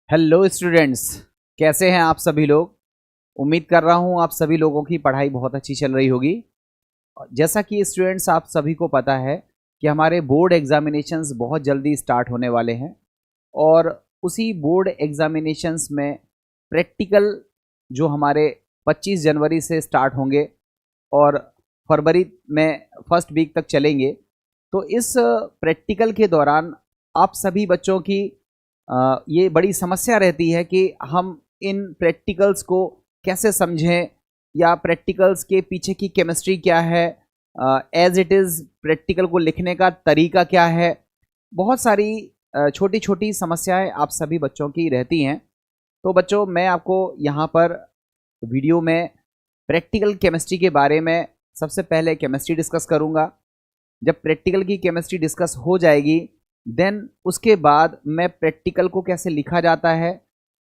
Hello students, कैसे हैं आप सभी लोग। उम्मीद कर रहा हूं आप सभी लोगों की पढ़ाई बहुत अच्छी चल रही होगी। जैसा कि स्टूडेंट्स आप सभी को पता है कि हमारे बोर्ड एग्जामिनेशंस बहुत जल्दी स्टार्ट होने वाले हैं और उसी बोर्ड एग्जामिनेशंस में प्रैक्टिकल जो हमारे 25 जनवरी से स्टार्ट होंगे और फरवरी में फर्स्ट वीक तक चलेंगे। तो इस प्रैक्टिकल के दौरान आप सभी बच्चों की ये बड़ी समस्या रहती है कि हम इन प्रैक्टिकल्स को कैसे समझें या प्रैक्टिकल्स के पीछे की केमिस्ट्री क्या है, एज इट इज़ प्रैक्टिकल को लिखने का तरीका क्या है। बहुत सारी छोटी छोटी समस्याएं आप सभी बच्चों की रहती हैं। तो बच्चों, मैं आपको यहाँ पर वीडियो में प्रैक्टिकल केमिस्ट्री के बारे में सबसे पहले केमिस्ट्री डिस्कस करूँगा। जब प्रैक्टिकल की केमिस्ट्री डिस्कस हो जाएगी देन उसके बाद मैं प्रैक्टिकल को कैसे लिखा जाता है,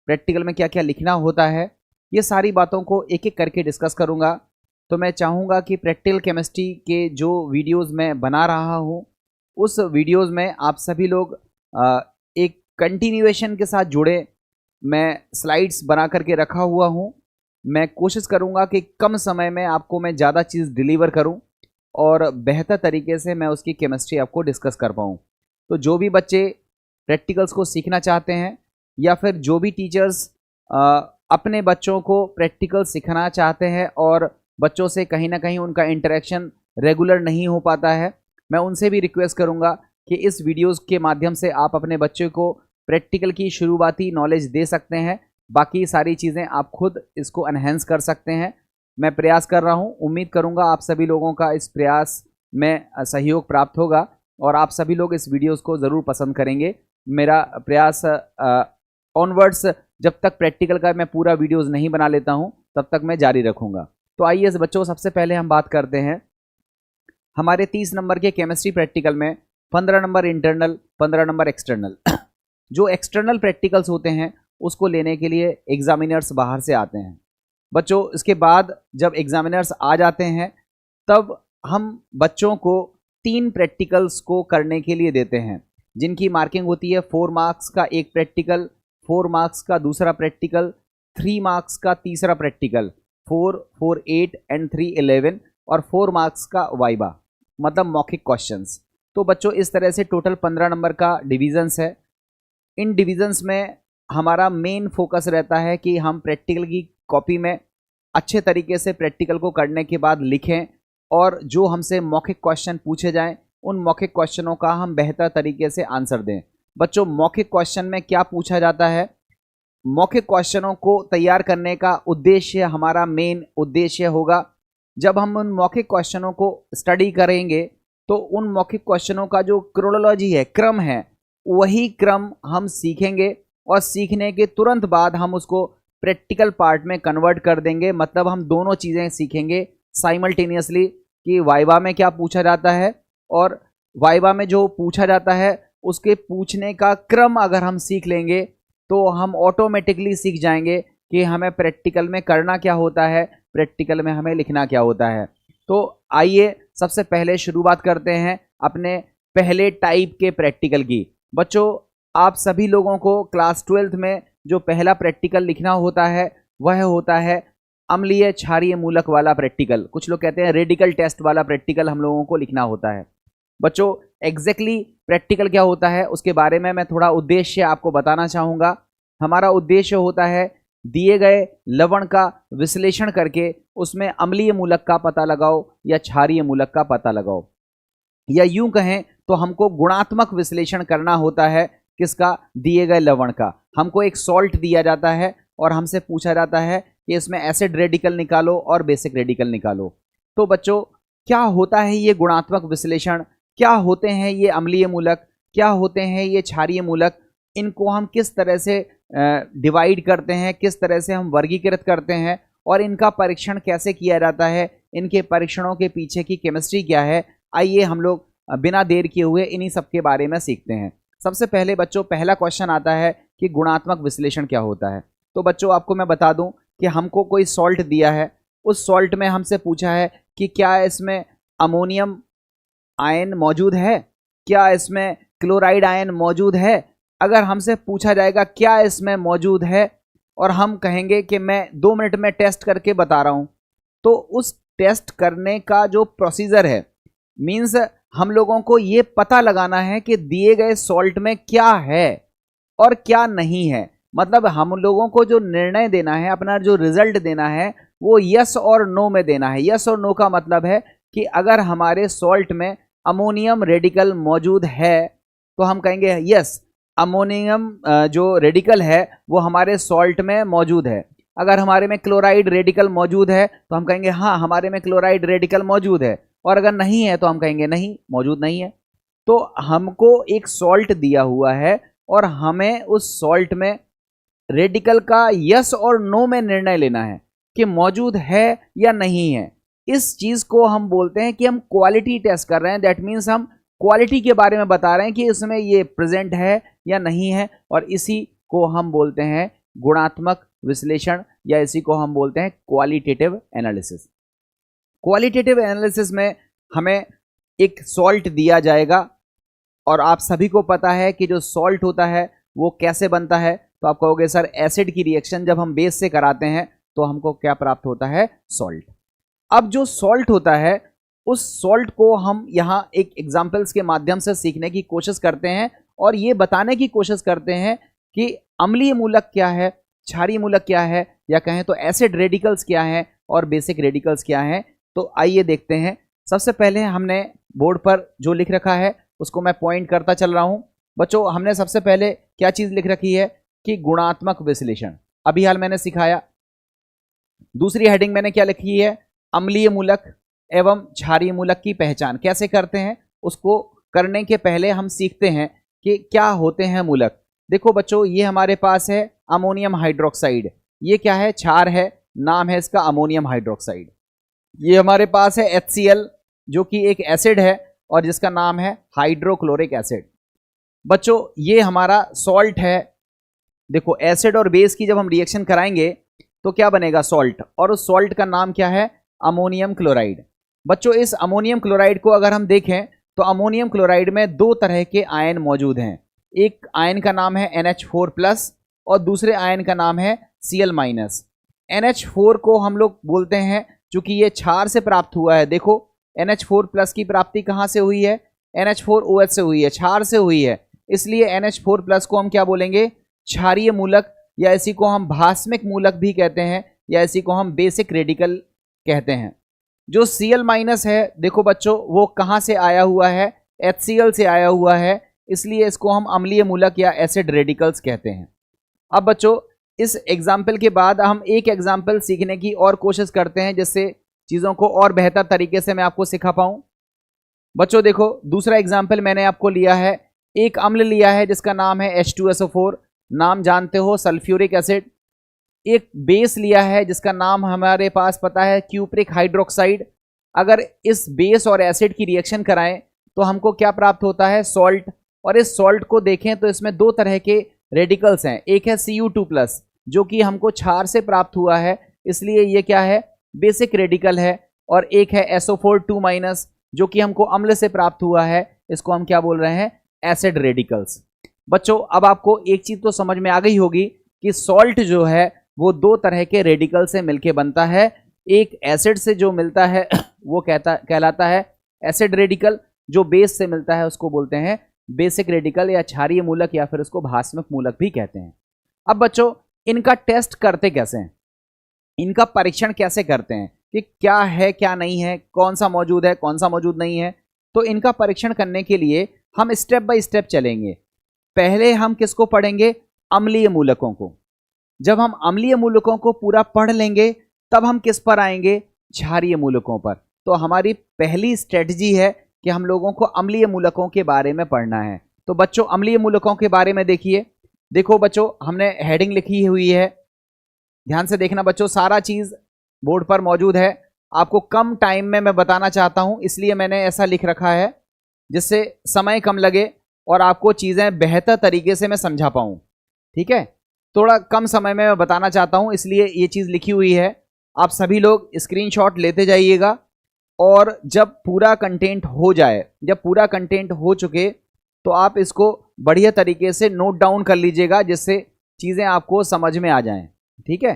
प्रैक्टिकल में क्या क्या लिखना होता है, ये सारी बातों को एक एक करके डिस्कस करूँगा। तो मैं चाहूँगा कि प्रैक्टिकल केमिस्ट्री के जो वीडियोस मैं बना रहा हूँ उस वीडियोस में आप सभी लोग एक कंटिन्यूएशन के साथ जुड़े। मैं स्लाइड्स बना करके रखा हुआ हूँ। मैं कोशिश करूँगा कि कम समय में आपको मैं ज़्यादा चीज़ डिलीवर करूँ और बेहतर तरीके से मैं उसकी केमिस्ट्री आपको डिस्कस कर पाऊँ। तो जो भी बच्चे प्रैक्टिकल्स को सीखना चाहते हैं या फिर जो भी टीचर्स अपने बच्चों को प्रैक्टिकल सिखाना चाहते हैं और बच्चों से कहीं ना कहीं उनका इंटरेक्शन रेगुलर नहीं हो पाता है, मैं उनसे भी रिक्वेस्ट करूंगा कि इस वीडियोस के माध्यम से आप अपने बच्चे को प्रैक्टिकल की शुरुआती नॉलेज दे सकते हैं। बाकी सारी चीज़ें आप खुद इसको एनहेंस कर सकते हैं। मैं प्रयास कर रहा हूं, उम्मीद करूंगा आप सभी लोगों का इस प्रयास में सहयोग प्राप्त होगा और आप सभी लोग इस वीडियोस को ज़रूर पसंद करेंगे। मेरा प्रयास ऑनवर्ड्स जब तक प्रैक्टिकल का मैं पूरा वीडियोस नहीं बना लेता हूं तब तक मैं जारी रखूंगा। तो आइए बच्चों, सबसे पहले हम बात करते हैं हमारे 30 नंबर के केमिस्ट्री प्रैक्टिकल में 15 नंबर इंटरनल, 15 नंबर एक्सटर्नल। जो एक्सटर्नल प्रैक्टिकल्स होते हैं उसको लेने के लिए एग्जामिनर्स बाहर से आते हैं। बच्चों, इसके बाद जब एग्जामिनर्स आ जाते हैं तब हम बच्चों को 3 प्रैक्टिकल्स को करने के लिए देते हैं जिनकी मार्किंग होती है 4 मार्क्स का एक प्रैक्टिकल, 4 मार्क्स का दूसरा प्रैक्टिकल, 3 मार्क्स का तीसरा प्रैक्टिकल, 4, 4, 8 एंड 3, 11 और 4 मार्क्स का वाइबा, मतलब मौखिक क्वेश्चंस। तो बच्चों, इस तरह से टोटल 15 नंबर का डिविजन्स है। इन डिविजन्स में हमारा मेन फोकस रहता है कि हम प्रैक्टिकल की कॉपी में अच्छे तरीके से प्रैक्टिकल को करने के बाद लिखें और जो हमसे मौखिक क्वेश्चन पूछे जाएं उन मौखिक क्वेश्चनों का हम बेहतर तरीके से आंसर दें। बच्चों, मौखिक क्वेश्चन में क्या पूछा जाता है, मौखिक क्वेश्चनों को तैयार करने का उद्देश्य, हमारा मेन उद्देश्य होगा जब हम उन मौखिक क्वेश्चनों को स्टडी करेंगे तो उन मौखिक क्वेश्चनों का जो क्रोनोलॉजी है, क्रम है, वही क्रम हम सीखेंगे और सीखने के तुरंत बाद हम उसको प्रैक्टिकल पार्ट में कन्वर्ट कर देंगे। मतलब हम दोनों चीज़ें सीखेंगे साइमल्टेनियसली कि वाइवा में क्या पूछा जाता है और वाइवा में जो पूछा जाता है उसके पूछने का क्रम अगर हम सीख लेंगे तो हम ऑटोमेटिकली सीख जाएंगे कि हमें प्रैक्टिकल में करना क्या होता है, प्रैक्टिकल में हमें लिखना क्या होता है। तो आइए सबसे पहले शुरुआत करते हैं अपने पहले टाइप के प्रैक्टिकल की। बच्चों, आप सभी लोगों को क्लास 12th में जो पहला प्रैक्टिकल लिखना होता है वह होता है अम्लीय क्षारीय मूलक वाला प्रैक्टिकल। कुछ लोग कहते हैं रेडिकल टेस्ट वाला प्रैक्टिकल हम लोगों को लिखना होता है। बच्चों, एग्जैक्टली प्रैक्टिकल क्या होता है उसके बारे में मैं थोड़ा उद्देश्य आपको बताना चाहूँगा। हमारा उद्देश्य होता है दिए गए लवण का विश्लेषण करके उसमें अम्लीय मूलक का पता लगाओ या क्षारीय मूलक का पता लगाओ, या यूं कहें तो हमको गुणात्मक विश्लेषण करना होता है किसका, दिए गए लवण का। हमको एक सॉल्ट दिया जाता है और हमसे पूछा जाता है कि इसमें एसिड रेडिकल निकालो और बेसिक रेडिकल निकालो। तो बच्चों, क्या होता है ये गुणात्मक विश्लेषण, क्या होते हैं ये अम्लीय मूलक, क्या होते हैं ये क्षारीय मूलक, इनको हम किस तरह से डिवाइड करते हैं, किस तरह से हम वर्गीकृत करते हैं और इनका परीक्षण कैसे किया जाता है, इनके परीक्षणों के पीछे की केमिस्ट्री क्या है, आइए हम लोग बिना देर किए हुए इन्हीं सब के बारे में सीखते हैं। सबसे पहले बच्चों, पहला क्वेश्चन आता है कि गुणात्मक विश्लेषण क्या होता है। तो बच्चों, आपको मैं बता दूं कि हमको कोई सॉल्ट दिया है, उस सॉल्ट में हमसे पूछा है कि क्या इसमें अमोनियम आयन मौजूद है, क्या इसमें क्लोराइड आयन मौजूद है, अगर हमसे पूछा जाएगा क्या इसमें मौजूद है और हम कहेंगे कि मैं 2 मिनट में टेस्ट करके बता रहा हूं, तो उस टेस्ट करने का जो प्रोसीजर है, मीन्स हम लोगों को ये पता लगाना है कि दिए गए सॉल्ट में क्या है और क्या नहीं है। मतलब हम लोगों को जो निर्णय देना है, अपना जो रिजल्ट देना है, वो यस और नो में देना है। यस और नो का मतलब है कि अगर हमारे सॉल्ट में अमोनियम रेडिकल मौजूद है तो हम कहेंगे यस, अमोनियम जो रेडिकल है वो हमारे सॉल्ट में मौजूद है। अगर हमारे में क्लोराइड रेडिकल मौजूद है तो हम कहेंगे हाँ, हमारे में क्लोराइड रेडिकल मौजूद है, और अगर नहीं है तो हम कहेंगे नहीं, मौजूद नहीं है। तो हमको एक सॉल्ट दिया हुआ है और हमें उस सॉल्ट में रेडिकल का यस और नो में निर्णय लेना है कि मौजूद है या नहीं है। इस चीज को हम बोलते हैं कि हम क्वालिटी टेस्ट कर रहे हैं। दैट मीन्स हम क्वालिटी के बारे में बता रहे हैं कि इसमें ये प्रेजेंट है या नहीं है, और इसी को हम बोलते हैं गुणात्मक विश्लेषण, या इसी को हम बोलते हैं क्वालिटेटिव एनालिसिस। क्वालिटेटिव एनालिसिस में हमें एक सॉल्ट दिया जाएगा और आप सभी को पता है कि जो सॉल्ट होता है वो कैसे बनता है। तो आप कहोगे सर एसिड की रिएक्शन जब हम बेस से कराते हैं तो हमको क्या प्राप्त होता है? सॉल्ट। अब जो सॉल्ट होता है उस सॉल्ट को हम यहाँ एक एग्जाम्पल्स के माध्यम से सीखने की कोशिश करते हैं और ये बताने की कोशिश करते हैं कि अम्लीय मूलक क्या है, क्षारीय मूलक क्या है, या कहें तो एसिड रेडिकल्स क्या है और बेसिक रेडिकल्स क्या है। तो आइए देखते हैं। सबसे पहले हमने बोर्ड पर जो लिख रखा है उसको मैं पॉइंट करता चल रहा हूं। बच्चों, हमने सबसे पहले क्या चीज लिख रखी है कि गुणात्मक विश्लेषण, अभी हाल मैंने सिखाया। दूसरी हेडिंग मैंने क्या लिखी है? अम्लीय मूलक एवं क्षारीय मूलक की पहचान कैसे करते हैं। उसको करने के पहले हम सीखते हैं कि क्या होते हैं मूलक। देखो बच्चों, ये हमारे पास है अमोनियम हाइड्रोक्साइड। ये क्या है? क्षार है, नाम है इसका अमोनियम हाइड्रोक्साइड। ये हमारे पास है HCl जो कि एक एसिड है और जिसका नाम है हाइड्रोक्लोरिक एसिड। बच्चों, ये हमारा सॉल्ट है। देखो, एसिड और बेस की जब हम रिएक्शन कराएंगे तो क्या बनेगा? सॉल्ट। और उस सॉल्ट का नाम क्या है? Ammonium chloride. बच्चों, इस अमोनियम क्लोराइड को अगर हम देखें तो अमोनियम क्लोराइड में 2 तरह के आयन मौजूद हैं। एक आयन का नाम है NH4+ और दूसरे आयन का नाम है Cl-। NH4 को हम लोग बोलते हैं, चूंकि ये क्षार से प्राप्त हुआ है। देखो, NH4+ की प्राप्ति कहाँ से हुई है? NH4OH से हुई है, क्षार से हुई है। इसलिए NH4+ को हम क्या बोलेंगे? क्षारीय मूलक, या इसी को हम भास्मिक मूलक भी कहते हैं, या इसी को हम बेसिक रेडिकल कहते हैं। जो Cl- है, देखो बच्चों, वो कहाँ से आया हुआ है? HCl से आया हुआ है, इसलिए इसको हम अम्लीय मूलक या एसिड रेडिकल्स कहते हैं। अब बच्चों, इस एग्जाम्पल के बाद हम एक एग्जाम्पल सीखने की और कोशिश करते हैं जिससे चीज़ों को और बेहतर तरीके से मैं आपको सिखा पाऊँ। बच्चों देखो, दूसरा एग्जाम्पल मैंने आपको लिया है। एक अम्ल लिया है जिसका नाम है H2SO4, नाम जानते हो सल्फ्यूरिक एसिड। एक बेस लिया है जिसका नाम हमारे पास पता है क्यूप्रिक हाइड्रोक्साइड। अगर इस बेस और एसिड की रिएक्शन कराएं तो हमको क्या प्राप्त होता है? सॉल्ट। और इस सॉल्ट को देखें तो इसमें 2 तरह के रेडिकल्स हैं। एक है Cu2+ जो कि हमको क्षार से प्राप्त हुआ है, इसलिए ये क्या है? बेसिक रेडिकल है। और एक है SO4 2- जो कि हमको अम्ल से प्राप्त हुआ है, इसको हम क्या बोल रहे हैं? Acid radicals. बच्चों, अब आपको एक चीज तो समझ में आ गई होगी कि सॉल्ट जो है वो 2 तरह के रेडिकल से मिलके बनता है। एक एसिड से जो मिलता है वो कहलाता है एसिड रेडिकल, जो बेस से मिलता है उसको बोलते हैं बेसिक रेडिकल या क्षारीय मूलक, या फिर उसको भास्मिक मूलक भी कहते हैं। अब बच्चों, इनका टेस्ट करते कैसे हैं? इनका परीक्षण कैसे करते हैं कि क्या है क्या नहीं है, कौन सा मौजूद है कौन सा मौजूद नहीं है? तो इनका परीक्षण करने के लिए हम स्टेप बाय स्टेप चलेंगे। पहले हम किसको पढ़ेंगे? अम्लीय मूलकों को। जब हम अम्लीय मूलकों को पूरा पढ़ लेंगे तब हम किस पर आएंगे? क्षारीय मूलकों पर। तो हमारी पहली स्ट्रेटजी है कि हम लोगों को अम्लीय मूलकों के बारे में पढ़ना है। तो बच्चों, अम्लीय मूलकों के बारे में देखिए। देखो बच्चों, हमने हेडिंग लिखी हुई है, ध्यान से देखना बच्चों, सारा चीज बोर्ड पर मौजूद है। आपको कम टाइम में मैं बताना चाहता हूं, इसलिए मैंने ऐसा लिख रखा है जिससे समय कम लगे और आपको चीजें बेहतर तरीके से मैं समझा पाऊं। ठीक है, थोड़ा कम समय में मैं बताना चाहता हूं, इसलिए ये चीज लिखी हुई है। आप सभी लोग स्क्रीनशॉट लेते जाइएगा और जब पूरा कंटेंट हो जाए, जब पूरा कंटेंट हो चुके तो आप इसको बढ़िया तरीके से नोट डाउन कर लीजिएगा जिससे चीजें आपको समझ में आ जाएं। ठीक है,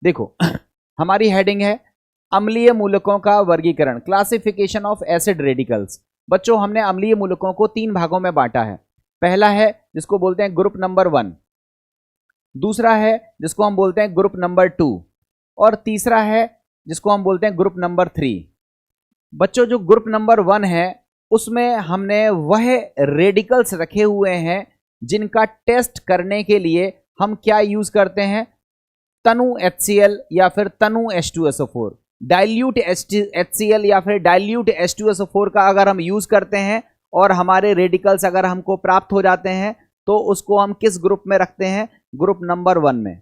देखो हमारी हेडिंग है अम्लीय मूलकों का वर्गीकरण, क्लासिफिकेशन ऑफ एसिड रेडिकल्स। बच्चों हमने अम्लीय मूलकों को 3 भागों में बांटा है। पहला है जिसको बोलते हैं ग्रुप नंबर 1, दूसरा है जिसको हम बोलते हैं ग्रुप नंबर 2, और तीसरा है जिसको हम बोलते हैं ग्रुप नंबर 3। बच्चों जो ग्रुप नंबर 1 है उसमें हमने वह रेडिकल्स रखे हुए हैं जिनका टेस्ट करने के लिए हम क्या यूज करते हैं, तनु HCl या फिर तनु H2SO4, डाइल्यूट HCl या फिर डाइल्यूट H2SO4 का अगर हम यूज करते हैं और हमारे रेडिकल्स अगर हमको प्राप्त हो जाते हैं तो उसको हम किस ग्रुप में रखते हैं, ग्रुप नंबर 1 में।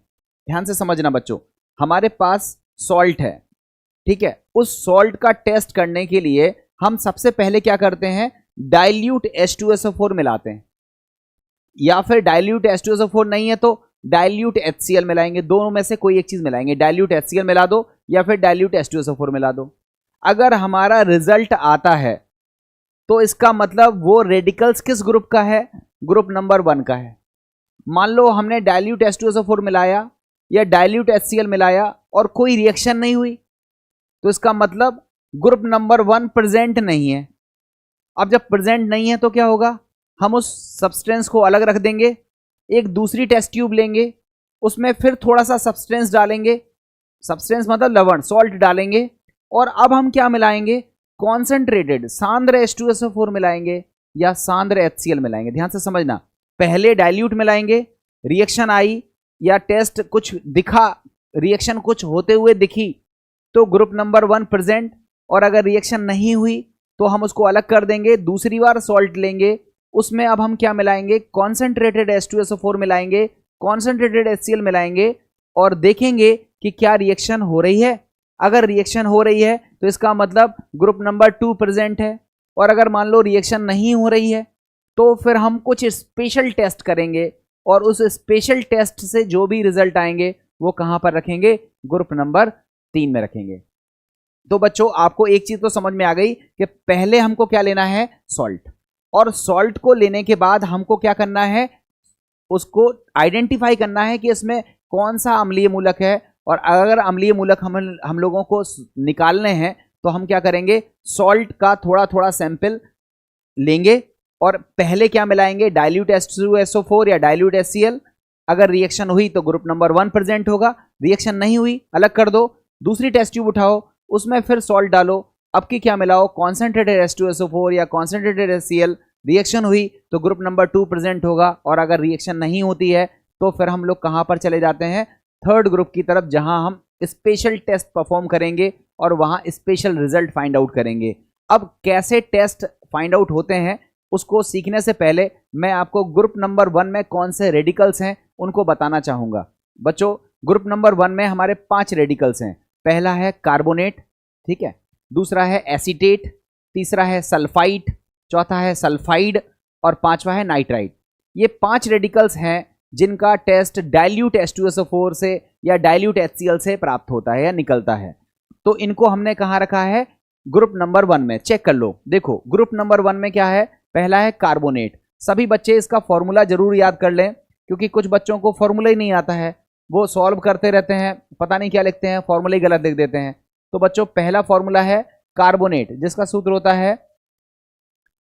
ध्यान से समझना बच्चों, हमारे पास सॉल्ट है, ठीक है, उस सॉल्ट का टेस्ट करने के लिए हम सबसे पहले क्या करते हैं, डाइल्यूट H2SO4 मिलाते हैं, या फिर डाइल्यूट H2SO4 नहीं है तो डाइल्यूट HCl मिलाएंगे, दोनों में से कोई एक चीज मिलाएंगे। डाइल्यूट HCl मिला दो या फिर डाइल्यूट H2SO4 मिला दो। अगर हमारा रिजल्ट आता है तो इसका मतलब वो रेडिकल्स किस ग्रुप का है, ग्रुप नंबर 1 का है। मान लो हमने डाइल्यूट H2SO4 मिलाया या डाइल्यूट HCl मिलाया और कोई रिएक्शन नहीं हुई तो इसका मतलब ग्रुप नंबर 1 प्रेजेंट नहीं है। अब जब प्रेजेंट नहीं है तो क्या होगा, हम उस सब्सटेंस को अलग रख देंगे, एक दूसरी टेस्ट ट्यूब लेंगे, उसमें फिर थोड़ा सा सब्सटेंस डालेंगे, सब्सटेंस मतलब लवण, सॉल्ट डालेंगे, और अब हम क्या मिलाएंगे, कॉन्सेंट्रेटेड सांद्र H2SO4 मिलाएंगे या सांद्र HCl मिलाएंगे। ध्यान से समझना, पहले डाइल्यूट मिलाएंगे, रिएक्शन आई या टेस्ट कुछ दिखा, रिएक्शन कुछ होते हुए दिखी तो ग्रुप नंबर 1 प्रेजेंट, और अगर रिएक्शन नहीं हुई तो हम उसको अलग कर देंगे, दूसरी बार सॉल्ट लेंगे, उसमें अब हम क्या मिलाएंगे, कॉन्सेंट्रेटेड H2SO4 मिलाएंगे, कॉन्सेंट्रेटेड HCl मिलाएंगे और देखेंगे कि क्या रिएक्शन हो रही है। अगर रिएक्शन हो रही है तो इसका मतलब ग्रुप नंबर 2 प्रेजेंट है, और अगर मान लो रिएक्शन नहीं हो रही है तो फिर हम कुछ स्पेशल टेस्ट करेंगे और उस स्पेशल टेस्ट से जो भी रिजल्ट आएंगे वो कहां पर रखेंगे, ग्रुप नंबर 3 में रखेंगे। तो बच्चों आपको एक चीज तो समझ में आ गई कि पहले हमको क्या लेना है, सॉल्ट, और सॉल्ट को लेने के बाद हमको क्या करना है, उसको आइडेंटिफाई करना है कि इसमें कौन सा अम्लीय मूलक है, और अगर अम्लीय मूलक हम लोगों को निकालने हैं तो हम क्या करेंगे, सॉल्ट का थोड़ा थोड़ा सैंपल लेंगे और पहले क्या मिलाएंगे, डाइल्यूट H2SO4 या डाइल्यूट HCl। अगर रिएक्शन हुई तो ग्रुप नंबर 1 प्रेजेंट होगा, रिएक्शन नहीं हुई अलग कर दो, दूसरी टेस्ट ट्यूब उठाओ, उसमें फिर सॉल्ट डालो, अब की क्या मिलाओ, कॉन्सेंट्रेटेड H2SO4 या कॉन्सेंट्रेटेड HCl। रिएक्शन हुई तो ग्रुप नंबर 2 प्रेजेंट होगा, और अगर रिएक्शन नहीं होती है तो फिर हम लोग कहां पर चले जाते हैं, थर्ड ग्रुप की तरफ, जहां हम स्पेशल टेस्ट परफॉर्म करेंगे और वहां स्पेशल रिजल्ट फाइंड आउट करेंगे। अब कैसे टेस्ट फाइंड आउट होते हैं उसको सीखने से पहले मैं आपको ग्रुप नंबर 1 में कौन से रेडिकल्स हैं उनको बताना चाहूंगा। बच्चों ग्रुप नंबर 1 में हमारे 5 रेडिकल्स हैं। पहला है कार्बोनेट, ठीक है, दूसरा है एसीटेट, तीसरा है सल्फाइड, चौथा है सल्फाइड और पांचवा है नाइट्राइट। ये 5 रेडिकल्स हैं जिनका टेस्ट डाइल्यूट H2SO4 से या डाइल्यूट HCl से प्राप्त होता है या निकलता है। तो इनको हमने कहां रखा है, ग्रुप नंबर 1 में। चेक कर लो, देखो ग्रुप नंबर 1 में क्या है, पहला है कार्बोनेट। सभी बच्चे इसका फॉर्मूला जरूर याद कर लें, क्योंकि कुछ बच्चों को फॉर्मूला ही नहीं आता है, वो सॉल्व करते रहते हैं, पता नहीं क्या लिखते हैं, फॉर्मूला ही गलत लिख देते हैं। तो बच्चों पहला फॉर्मूला है कार्बोनेट, जिसका सूत्र होता है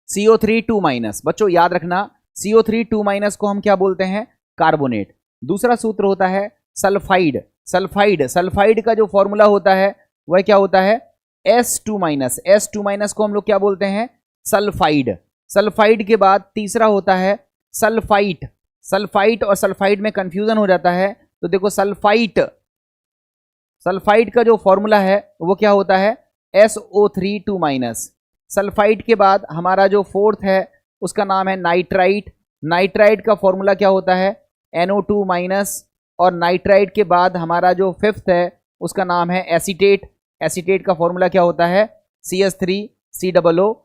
CO3 बच्चों याद रखना, CO3 को हम क्या बोलते हैं, कार्बोनेट। दूसरा सूत्र होता है सल्फाइड, सल्फाइड का जो फॉर्मूला होता है वह क्या होता है, S2 को हम लोग क्या बोलते हैं, सल्फाइड। सल्फाइड के बाद तीसरा होता है सल्फाइट और सल्फाइड में कंफ्यूजन हो जाता है, तो देखो सल्फाइड का जो फॉर्मूला है वो क्या होता है, SO3 सल्फाइड के बाद हमारा जो फोर्थ है उसका नाम है नाइट्राइट का फॉर्मूला क्या होता है, NO2 और नाइट्राइट के बाद हमारा जो फिफ्थ है उसका नाम है एसीटेट का फॉर्मूला क्या होता है, CH3COO-।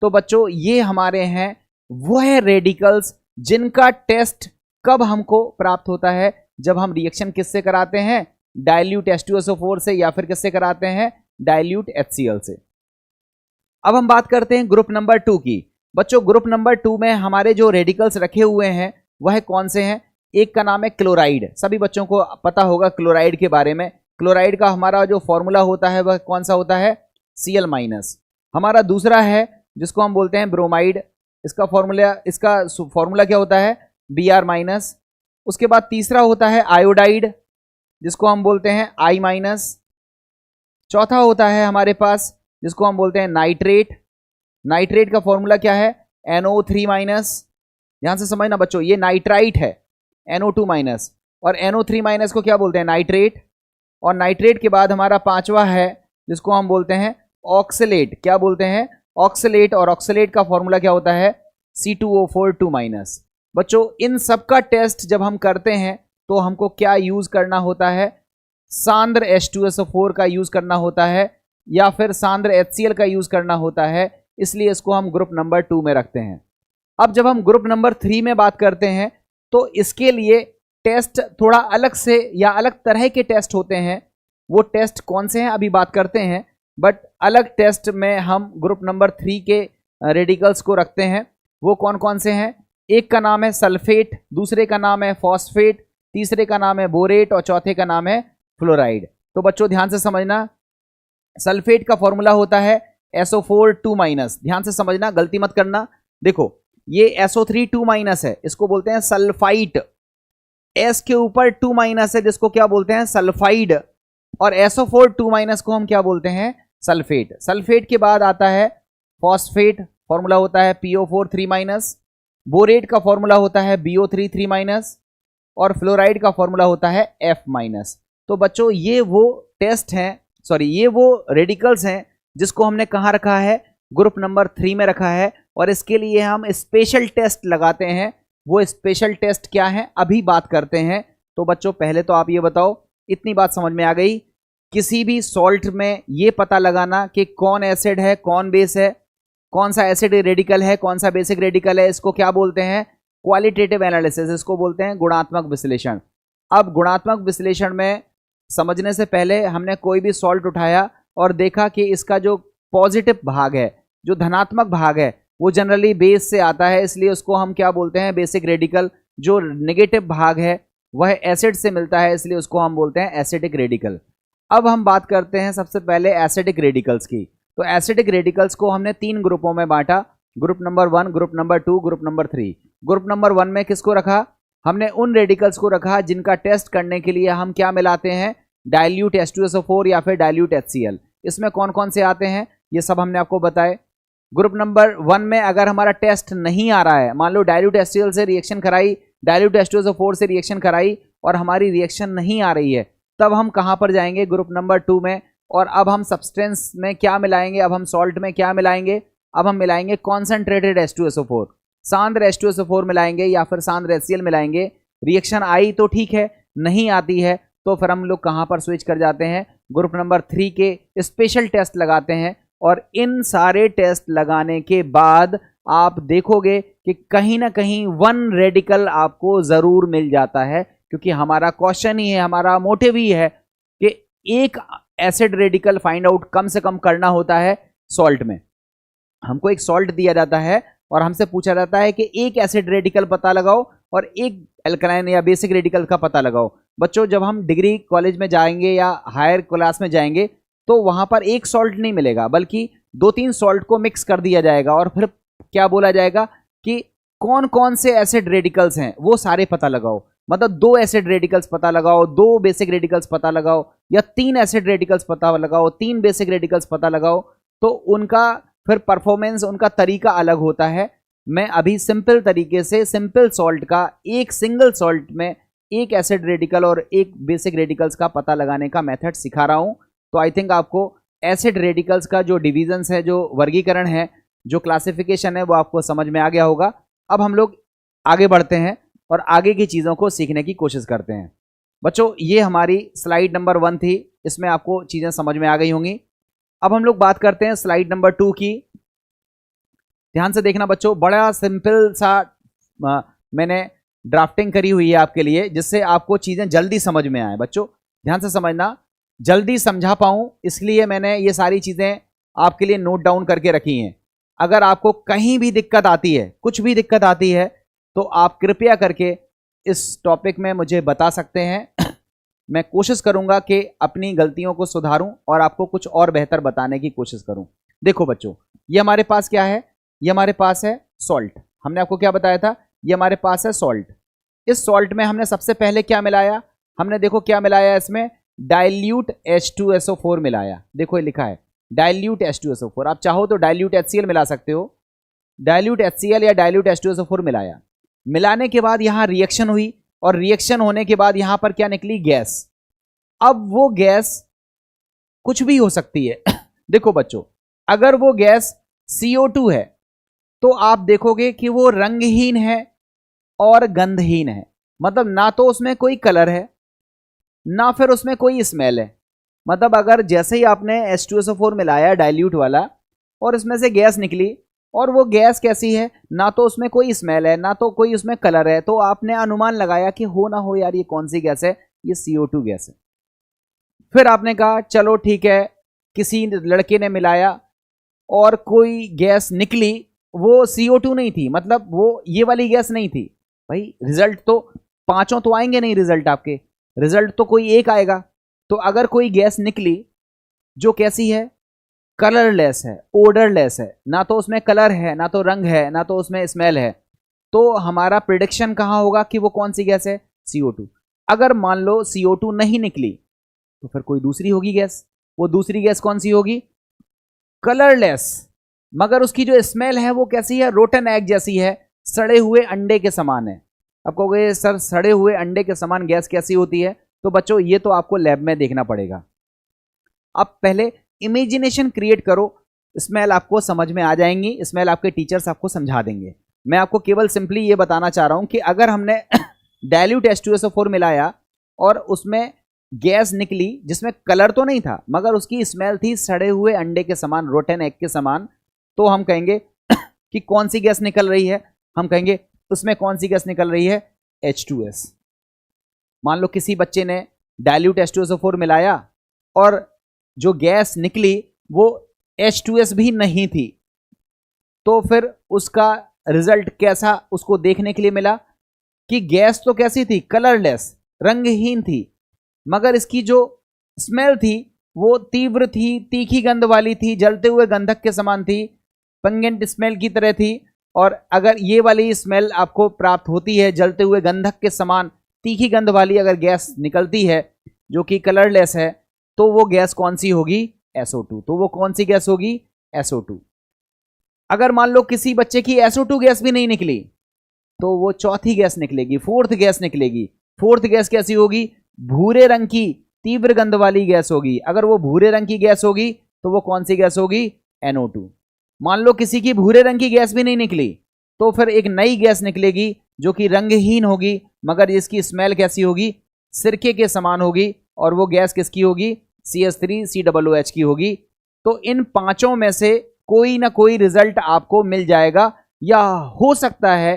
तो बच्चों ये हमारे हैं वह रेडिकल्स जिनका टेस्ट कब हमको प्राप्त होता है, जब हम रिएक्शन किससे कराते हैं, डाइल्यूट H2SO4 से या फिर किससे कराते हैं, डाइल्यूट HCl से। अब हम बात करते हैं ग्रुप नंबर 2 की। बच्चों ग्रुप नंबर 2 में हमारे जो रेडिकल्स रखे हुए हैं वह कौन से हैं? एक का नाम है क्लोराइड, सभी बच्चों को पता होगा क्लोराइड के बारे में। क्लोराइड का हमारा जो फॉर्मूला होता है वह कौन सा होता है? Cl-। हमारा दूसरा है जिसको हम बोलते हैं ब्रोमाइड, इसका फॉर्मूला क्या होता है? Br-। उसके बाद तीसरा होता है आयोडाइड, जिसको हम बोलते हैं I-। चौथा होता है हमारे पास जिसको हम बोलते हैं नाइट्रेट। नाइट्रेट का फॉर्मूला क्या है? NO3-। ध्यान से समझना बच्चों, ये नाइट्राइट है, NO2-। और NO3- को क्या बोलते हैं? नाइट्रेट। और नाइट्रेट के बाद हमारा पांचवा है जिसको हम बोलते हैं ऑक्सलेट। क्या बोलते हैं? ऑक्सलेट। और ऑक्सलेट का फॉर्मूला क्या होता है? C2O4 2-। बच्चों इन सब का टेस्ट जब हम करते हैं तो हमको क्या यूज करना होता है? सांद्र H2SO4 का यूज करना होता है या फिर सांद्र HCl का यूज करना होता है, इसलिए इसको हम ग्रुप नंबर 2 में रखते हैं। अब जब हम ग्रुप नंबर 3 में बात करते हैं तो इसके लिए टेस्ट थोड़ा अलग से या अलग तरह के टेस्ट होते हैं। वो टेस्ट कौन से हैं अभी बात करते हैं, बट अलग टेस्ट में हम ग्रुप नंबर 3 के रेडिकल्स को रखते हैं। वो कौन कौन से हैं? एक का नाम है सल्फेट, दूसरे का नाम है फॉस्फेट, तीसरे का नाम है बोरेट और चौथे का नाम है फ्लोराइड। तो बच्चों ध्यान से समझना, सल्फेट का फॉर्मूला होता है SO4 2-। ध्यान से समझना, गलती मत करना। देखो ये SO3 2- है, इसको बोलते हैं सल्फाइट। S के ऊपर 2- है जिसको क्या बोलते हैं? सल्फाइड। और SO4 2- को हम क्या बोलते हैं? सल्फेट। सल्फेट के बाद आता है फॉस्फेट, फॉर्मूला होता है PO4 3-। बोरेट का फॉर्मूला होता है BO3 3-। और फ्लोराइड का फॉर्मूला होता है F-। तो बच्चों ये वो टेस्ट हैं, ये वो रेडिकल्स हैं जिसको हमने कहाँ रखा है? ग्रुप नंबर 3 में रखा है। और इसके लिए हम स्पेशल टेस्ट लगाते हैं। वो स्पेशल टेस्ट क्या है अभी बात करते हैं। तो बच्चों पहले तो आप ये बताओ, इतनी बात समझ में आ गई, किसी भी सॉल्ट में ये पता लगाना कि कौन एसिड है कौन बेस है, कौन सा एसिड रेडिकल है कौन सा बेसिक रेडिकल है, इसको क्या बोलते हैं? क्वालिटेटिव एनालिसिस, इसको बोलते हैं गुणात्मक विश्लेषण। अब गुणात्मक विश्लेषण में समझने से पहले हमने कोई भी सॉल्ट उठाया और देखा कि इसका जो पॉजिटिव भाग है, जो धनात्मक भाग है, वो जनरली बेस से आता है, इसलिए उसको हम क्या बोलते हैं? Basic radical. जो नेगेटिव भाग है वह एसिड से मिलता है, इसलिए उसको हम बोलते हैं एसिडिक रेडिकल। अब हम बात करते हैं सबसे पहले एसिडिक रेडिकल्स की। तो एसिडिक रेडिकल्स को हमने 3 ग्रुपों में बांटा, group number 1, group number 2, group number 3। Group number 1 में किसको रखा? हमने उन रेडिकल्स को रखा जिनका टेस्ट करने के लिए हम क्या मिलाते हैं? डाइल्यूट H2SO4 या फिर डाइल्यूट HCl। इसमें कौन कौन से आते हैं ये सब हमने आपको बताए। ग्रुप नंबर 1 में अगर हमारा टेस्ट नहीं आ रहा है, मान लो डाइल्यूट HCl से रिएक्शन कराई, डाइल्यूट H2SO4 से रिएक्शन कराई और हमारी रिएक्शन नहीं आ रही है, तब हम कहां पर जाएंगे? ग्रुप नंबर 2 में। और अब हम सब्सटेंस में क्या मिलाएंगे? अब हम सॉल्ट में क्या मिलाएंगे? अब हम मिलाएंगे कॉन्सेंट्रेटेड H2SO4, सांद्र H2SO4 मिलाएंगे या फिर सांद्र HCl मिलाएंगे। रिएक्शन आई तो ठीक है, नहीं आती है तो फिर हम लोग कहां पर स्विच कर जाते हैं? ग्रुप नंबर 3 के स्पेशल टेस्ट लगाते हैं। और इन सारे टेस्ट लगाने के बाद आप देखोगे कि कहीं ना कहीं 1 रेडिकल आपको जरूर मिल जाता है, क्योंकि हमारा क्वेश्चन ही है, हमारा मोटिव ही है कि एक एसिड रेडिकल फाइंड आउट कम से कम करना होता है सॉल्ट में। हमको एक सॉल्ट दिया जाता है और हमसे पूछा जाता है कि एक एसिड रेडिकल पता लगाओ और एक एल्कलाइन या बेसिक रेडिकल का पता लगाओ। बच्चों जब हम डिग्री कॉलेज में जाएंगे या हायर क्लास में जाएंगे तो वहां पर एक सॉल्ट नहीं मिलेगा, बल्कि 2-3 सॉल्ट को मिक्स कर दिया जाएगा और फिर क्या बोला जाएगा कि कौन कौन से एसिड रेडिकल्स हैं वो सारे पता लगाओ। मतलब 2 एसिड रेडिकल्स पता लगाओ, 2 बेसिक रेडिकल्स पता लगाओ, या 3 एसिड रेडिकल्स पता लगाओ, 3 बेसिक रेडिकल्स पता लगाओ। तो उनका फिर परफॉर्मेंस, उनका तरीका अलग होता है। मैं अभी सिंपल तरीके से सिंपल सॉल्ट का, एक सिंगल सॉल्ट में एक एसिड रेडिकल और एक बेसिक रेडिकल्स का पता लगाने का मेथड सिखा रहा हूं। तो आई थिंक आपको एसिड रेडिकल्स का जो डिविजन्स है, जो वर्गीकरण है, जो क्लासिफिकेशन है, वो आपको समझ में आ गया होगा। अब हम लोग आगे बढ़ते हैं और आगे की चीज़ों को सीखने की कोशिश करते हैं। बच्चों ये हमारी स्लाइड नंबर 1 थी, इसमें आपको चीज़ें समझ में आ गई होंगी। अब हम लोग बात करते हैं स्लाइड नंबर 2 की। ध्यान से देखना बच्चों, बड़ा सिंपल सा मैंने ड्राफ्टिंग करी हुई है आपके लिए, जिससे आपको चीज़ें जल्दी समझ में आए। बच्चों ध्यान से समझना, जल्दी समझा पाऊँ इसलिए मैंने ये सारी चीज़ें आपके लिए नोट डाउन करके रखी हैं। अगर आपको कहीं भी दिक्कत आती है, कुछ भी दिक्कत आती है, तो आप कृपया करके इस टॉपिक में मुझे बता सकते हैं। मैं कोशिश करूंगा कि अपनी गलतियों को सुधारूं और आपको कुछ और बेहतर बताने की कोशिश करूं। देखो बच्चों, ये हमारे पास क्या है? ये हमारे पास है सॉल्ट। हमने आपको क्या बताया था? ये हमारे पास है सॉल्ट। इस सॉल्ट में हमने सबसे पहले क्या मिलाया? हमने देखो क्या मिलाया इसमें, डाइल्यूट H2SO4 मिलाया। देखो ये लिखा है डाइल्यूट H2SO4। आप चाहो तो डाइल्यूट HCl मिला सकते हो। डाइल्यूट HCl या डाइल्यूट H2SO4 मिलाया। मिलाने के बाद यहां रिएक्शन हुई और रिएक्शन होने के बाद यहां पर क्या निकली? गैस। अब वो गैस कुछ भी हो सकती है। देखो बच्चों, अगर वो गैस CO2 है तो आप देखोगे कि वो रंगहीन है और गंधहीन है। मतलब ना तो उसमें कोई कलर है, ना फिर उसमें कोई स्मेल है। मतलब अगर जैसे ही आपने H2SO4 मिलाया डाइल्यूट वाला और इसमें से गैस निकली, और वो गैस कैसी है? ना तो उसमें कोई स्मेल है, ना तो कोई उसमें कलर है, तो आपने अनुमान लगाया कि हो ना हो यार ये कौन सी गैस है? ये CO2 गैस है। फिर आपने कहा चलो ठीक है, किसी लड़के ने मिलाया और कोई गैस निकली, वो CO2 नहीं थी, मतलब वो ये वाली गैस नहीं थी। भाई रिजल्ट तो पांचों तो आएंगे नहीं, रिजल्ट आपके, रिजल्ट तो कोई एक आएगा। तो अगर कोई गैस निकली जो कैसी है? कलरलेस है, ओडरलेस है, ना तो उसमें कलर है, ना तो रंग है, ना तो उसमें स्मेल है, तो हमारा प्रिडिक्शन कहां होगा कि वो कौन सी गैस है? CO2। अगर मान लो CO2 नहीं निकली तो फिर कोई दूसरी होगी गैस। वो दूसरी गैस कौन सी होगी? कलरलेस, मगर उसकी जो स्मेल है वो कैसी है? रोटन एग जैसी है, सड़े हुए अंडे के समान है। अब कहोगे सर सड़े हुए अंडे के समान गैस कैसी होती है? तो बच्चों ये तो आपको लैब में देखना पड़ेगा। अब पहले इमेजिनेशन क्रिएट करो, स्मेल आपको समझ में आ जाएंगी, स्मेल आपके टीचर्स आपको समझा देंगे। मैं आपको केवल सिंपली ये बताना चाह रहा हूं कि अगर हमने डाइल्यूट H2SO4 मिलाया और उसमें गैस निकली जिसमें कलर तो नहीं था मगर उसकी स्मेल थी सड़े हुए अंडे के समान, रोटन एग के समान, तो हम कहेंगे कि कौन सी गैस निकल रही है? हम कहेंगे उसमें कौन सी गैस निकल रही है? H2S। मान लो किसी बच्चे ने डाइल्यूट H2SO4 मिलाया और जो गैस निकली वो H2S भी नहीं थी, तो फिर उसका रिजल्ट कैसा उसको देखने के लिए मिला कि गैस तो कैसी थी? कलरलेस, रंगहीन थी, मगर इसकी जो स्मेल थी वो तीव्र थी, तीखी गंध वाली थी, जलते हुए गंधक के समान थी, पंगेंट स्मेल की तरह थी। और अगर ये वाली स्मेल आपको प्राप्त होती है जलते हुए गंधक के समान तीखी गंध वाली अगर गैस निकलती है जो कि कलरलेस है, तो वो गैस कौन सी होगी? SO2। तो वो कौन सी गैस होगी? SO2। अगर मान लो किसी बच्चे की SO2 गैस भी नहीं निकली तो वो चौथी गैस निकलेगी, फोर्थ गैस निकलेगी। फोर्थ गैस कैसी होगी? भूरे रंग की तीव्र गंध वाली गैस होगी। अगर वो भूरे रंग की गैस होगी तो वो कौन सी गैस होगी? NO2। मान लो किसी की भूरे रंग की गैस भी नहीं निकली तो फिर एक नई गैस निकलेगी जो कि रंगहीन होगी, मगर इसकी स्मेल कैसी होगी? सिरके के समान होगी, और वो गैस किसकी होगी? CH3COOH की होगी। तो इन पांचों में से कोई ना कोई रिजल्ट आपको मिल जाएगा, या हो सकता है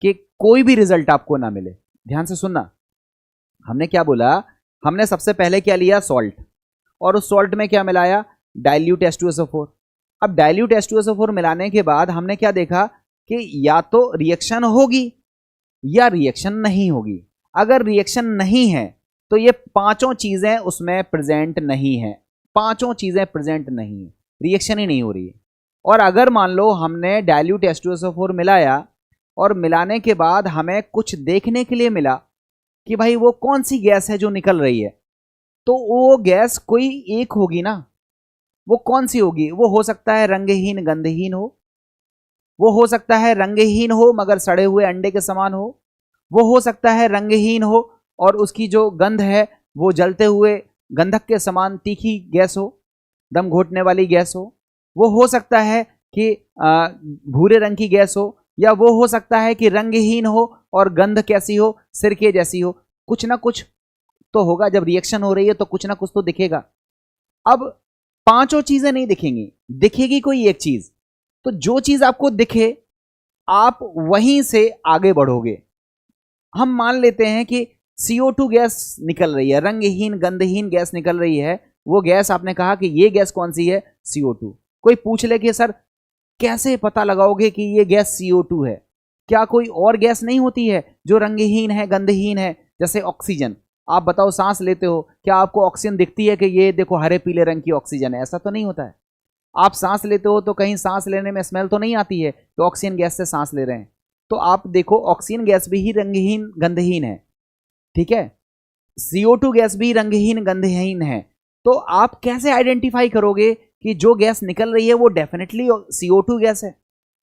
कि कोई भी रिजल्ट आपको ना मिले। ध्यान से सुनना, हमने क्या बोला? हमने सबसे पहले क्या लिया? सॉल्ट, और उस सॉल्ट में क्या मिलाया? Dilute H2SO4। अब डाइल्यूट H2SO4 मिलाने के बाद हमने क्या देखा कि या तो रिएक्शन होगी या रिएक्शन नहीं होगी। अगर रिएक्शन नहीं है तो ये पांचों चीजें उसमें प्रेजेंट नहीं है, पांचों चीजें प्रेजेंट नहीं है, रिएक्शन ही नहीं हो रही है। और अगर मान लो हमने डाइल्यूट H2SO4 मिलाया और मिलाने के बाद हमें कुछ देखने के लिए मिला कि भाई वो कौन सी गैस है जो निकल रही है, तो वो गैस कोई एक होगी ना। वो कौन सी होगी? वो हो सकता है रंगहीन गंधहीन हो, वो हो सकता है रंगहीन हो मगर सड़े हुए अंडे के समान हो, वो हो सकता है रंगहीन हो और उसकी जो गंध है वो जलते हुए गंधक के समान तीखी गैस हो, दम घोटने वाली गैस हो। वो हो सकता है कि भूरे रंग की गैस हो, या वो हो सकता है कि रंगहीन हो और गंध कैसी हो? सिरके जैसी हो। कुछ ना कुछ तो होगा, जब रिएक्शन हो रही है तो कुछ ना कुछ तो दिखेगा। अब पांचों चीजें नहीं दिखेंगी, दिखेगी कोई एक चीज। तो जो चीज आपको दिखे आप वहीं से आगे बढ़ोगे। हम मान लेते हैं कि CO2 गैस निकल रही है, रंगहीन गंधहीन गैस निकल रही है। वो गैस आपने कहा कि ये गैस कौन सी है? CO2। कोई पूछ ले कि सर कैसे पता लगाओगे कि ये गैस CO2 है? क्या कोई और गैस नहीं होती है जो रंगहीन है, गंधहीन है? जैसे ऑक्सीजन, आप बताओ सांस लेते हो, क्या आपको ऑक्सीजन दिखती है कि ये देखो हरे पीले रंग की ऑक्सीजन है? ऐसा तो नहीं होता है। आप सांस लेते हो तो कहीं सांस लेने में स्मेल तो नहीं आती है कि ऑक्सीजन गैस से सांस ले रहे हैं। तो आप देखो ऑक्सीजन गैस भी ही रंगहीन गंधहीन है, ठीक है, CO2 गैस भी रंगहीन गंधहीन है। तो आप कैसे आइडेंटिफाई करोगे कि जो गैस निकल रही है वो डेफिनेटली CO2 गैस है?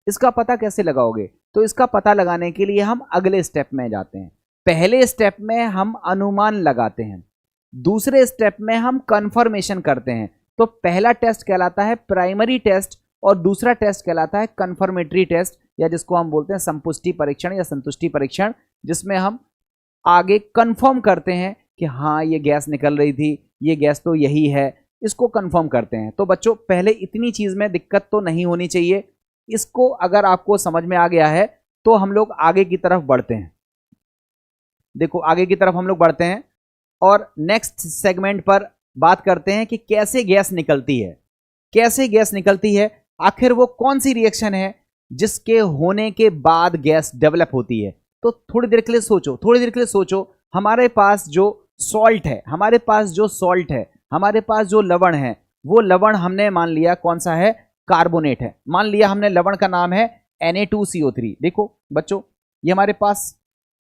इसका पता कैसे लगाओगे? तो इसका पता लगाने के लिए हम अगले स्टेप में जाते हैं। पहले स्टेप में हम अनुमान लगाते हैं, दूसरे स्टेप में हम कंफर्मेशन करते हैं। तो पहला टेस्ट कहलाता है प्राइमरी टेस्ट और दूसरा टेस्ट कहलाता है कंफर्मेटरी टेस्ट, या जिसको हम बोलते हैं संपुष्टि परीक्षण या संतुष्टि परीक्षण, जिसमें हम आगे कंफर्म करते हैं कि हाँ ये गैस निकल रही थी, ये गैस तो यही है, इसको कंफर्म करते हैं। तो बच्चों पहले इतनी चीज में दिक्कत तो नहीं होनी चाहिए। इसको अगर आपको समझ में आ गया है तो हम लोग आगे की तरफ बढ़ते हैं। देखो आगे की तरफ हम लोग बढ़ते हैं और नेक्स्ट सेगमेंट पर बात करते हैं कि कैसे गैस निकलती है। कैसे गैस निकलती है, आखिर वो कौन सी रिएक्शन है जिसके होने के बाद गैस डेवलप होती है? तो थोड़ी देर के लिए सोचो, थोड़ी देर के लिए सोचो। हमारे पास जो सॉल्ट है, हमारे पास जो सॉल्ट है, हमारे पास जो लवण है, वो लवण हमने मान लिया कौन सा है? कार्बोनेट है। मान लिया हमने लवण का नाम है Na2CO3। देखो बच्चों ये हमारे पास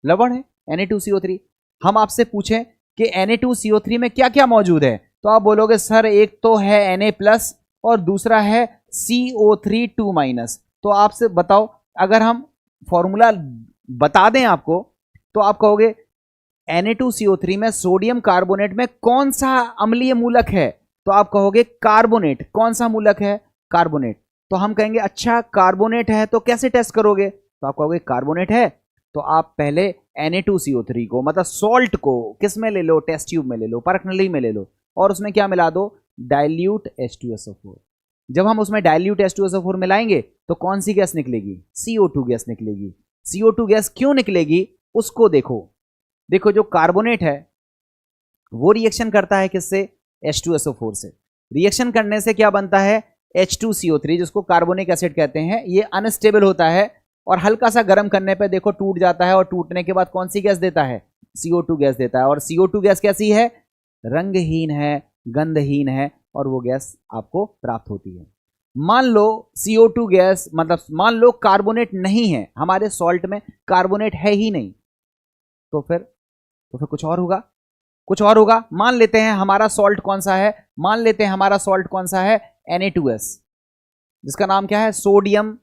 लवण है Na2CO3। हम आपसे पूछें कि Na2CO3 में क्या क्या मौजूद है, तो आप बोलोगे सर एक तो है Na+ और दूसरा है CO3 2-। तो आपसे बताओ, अगर हम फॉर्मूला बता दें आपको तो आप कहोगे Na2CO3 में सोडियम कार्बोनेट में कौन सा अम्लीय मूलक है? तो आप कहोगे कार्बोनेट। कौन सा मूलक है? कार्बोनेट। तो हम कहेंगे अच्छा कार्बोनेट है तो कैसे टेस्ट करोगे? तो आप कहोगे कार्बोनेट है तो आप पहले Na2CO3 को मतलब सॉल्ट को किस में ले लो? टेस्ट ट्यूब में ले लो, परख नली में ले लो, और उसमें क्या मिला दो? Dilute H2SO4। जब हम उसमें डाइल्यूट H2SO4 मिलाएंगे तो कौन सी गैस निकलेगी? CO2 गैस निकलेगी। CO2 गैस क्यों निकलेगी उसको देखो। देखो जो कार्बोनेट है वो रिएक्शन करता है किससे? H2SO4 से। रिएक्शन करने से क्या बनता है? H2CO3, जिसको कार्बोनिक एसिड कहते हैं। ये अनस्टेबल होता है और हल्का सा गर्म करने पे देखो टूट जाता है, और टूटने के बाद कौन सी गैस देता है? CO2 गैस देता है। और CO2 गैस कैसी है? रंगहीन है, गंधहीन है, और वो गैस आपको प्राप्त होती है। मान लो CO2 गैस मतलब मान लो कार्बोनेट नहीं है, हमारे सॉल्ट में कार्बोनेट है ही नहीं, तो फिर कुछ और होगा, कुछ और होगा। मान लेते हैं हमारा सॉल्ट कौन सा है? मान लेते हैं हमारा सॉल्ट कौन सा है? Na2S, जिसका नाम क्या है? Sodium